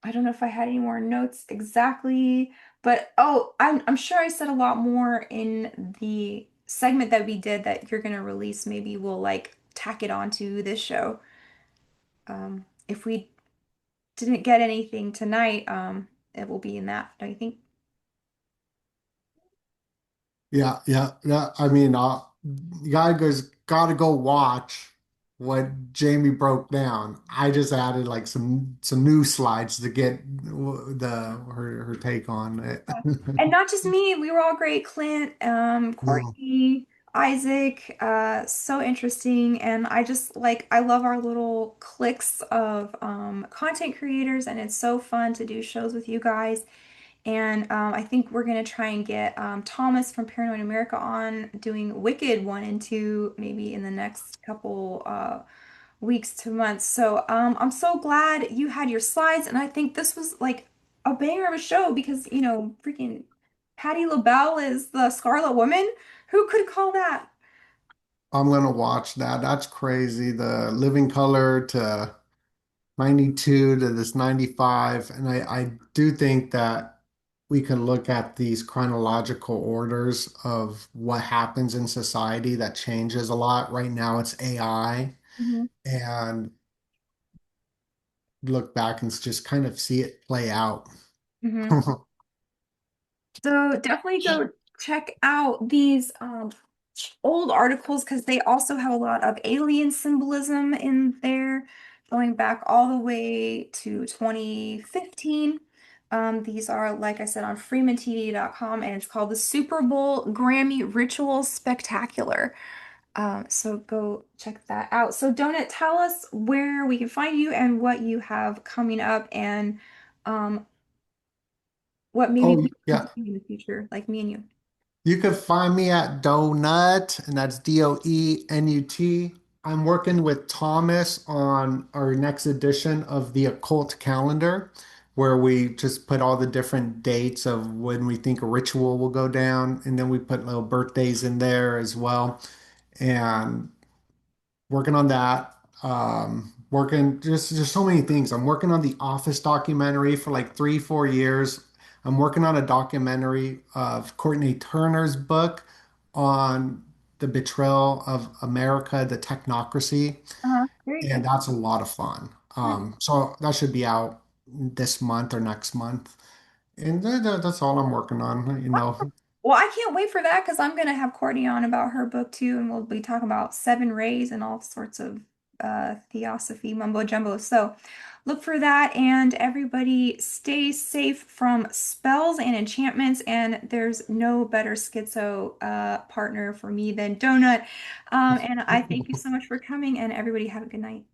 I don't know if I had any more notes exactly, but oh, I'm sure I said a lot more in the segment that we did that you're gonna release, maybe we'll like tack it onto this show. If we didn't get anything tonight, it will be in that, don't you think? Yeah, yeah, yeah. I mean, you gotta go watch what Jamie broke down. I just added like some new slides to get the her take on it. And not just me, we were all great. Clint, Yeah. Courtney, Isaac, so interesting. And I just like, I love our little cliques of content creators, and it's so fun to do shows with you guys. And I think we're gonna try and get Thomas from Paranoid America on doing Wicked 1 and 2 maybe in the next couple weeks to months. So I'm so glad you had your slides, and I think this was like a banger of a show because freaking Patti LaBelle is the Scarlet Woman. Who could call that? I'm gonna watch that. That's crazy. The living color to 92 to this 95. And I do think that we can look at these chronological orders of what happens in society that changes a lot. Right now, it's AI, Hmm. and look back and just kind of see it play out. Hmm. So definitely go check out these old articles because they also have a lot of alien symbolism in there, going back all the way to 2015. These are, like I said, on freemantv.com, and it's called the Super Bowl Grammy Ritual Spectacular. So go check that out. So, Donut, tell us where we can find you and what you have coming up, and um, what maybe Oh, we can yeah. do in the future, like me and you. You can find me at Donut, and that's DOENUT. I'm working with Thomas on our next edition of the Occult calendar, where we just put all the different dates of when we think a ritual will go down, and then we put little birthdays in there as well. And working on that. Working just so many things. I'm working on the Office documentary for like 3, 4 years. I'm working on a documentary of Courtney Turner's book on the betrayal of America, the technocracy, Very and good. that's a lot of fun. So that should be out this month or next month, and that's all I'm working on. Well, I can't wait for that because I'm going to have Courtney on about her book too, and we'll be talking about seven rays and all sorts of theosophy mumbo jumbo. So look for that, and everybody stay safe from spells and enchantments. And there's no better schizo partner for me than Donut. And I thank you so much for coming, and everybody have a good night.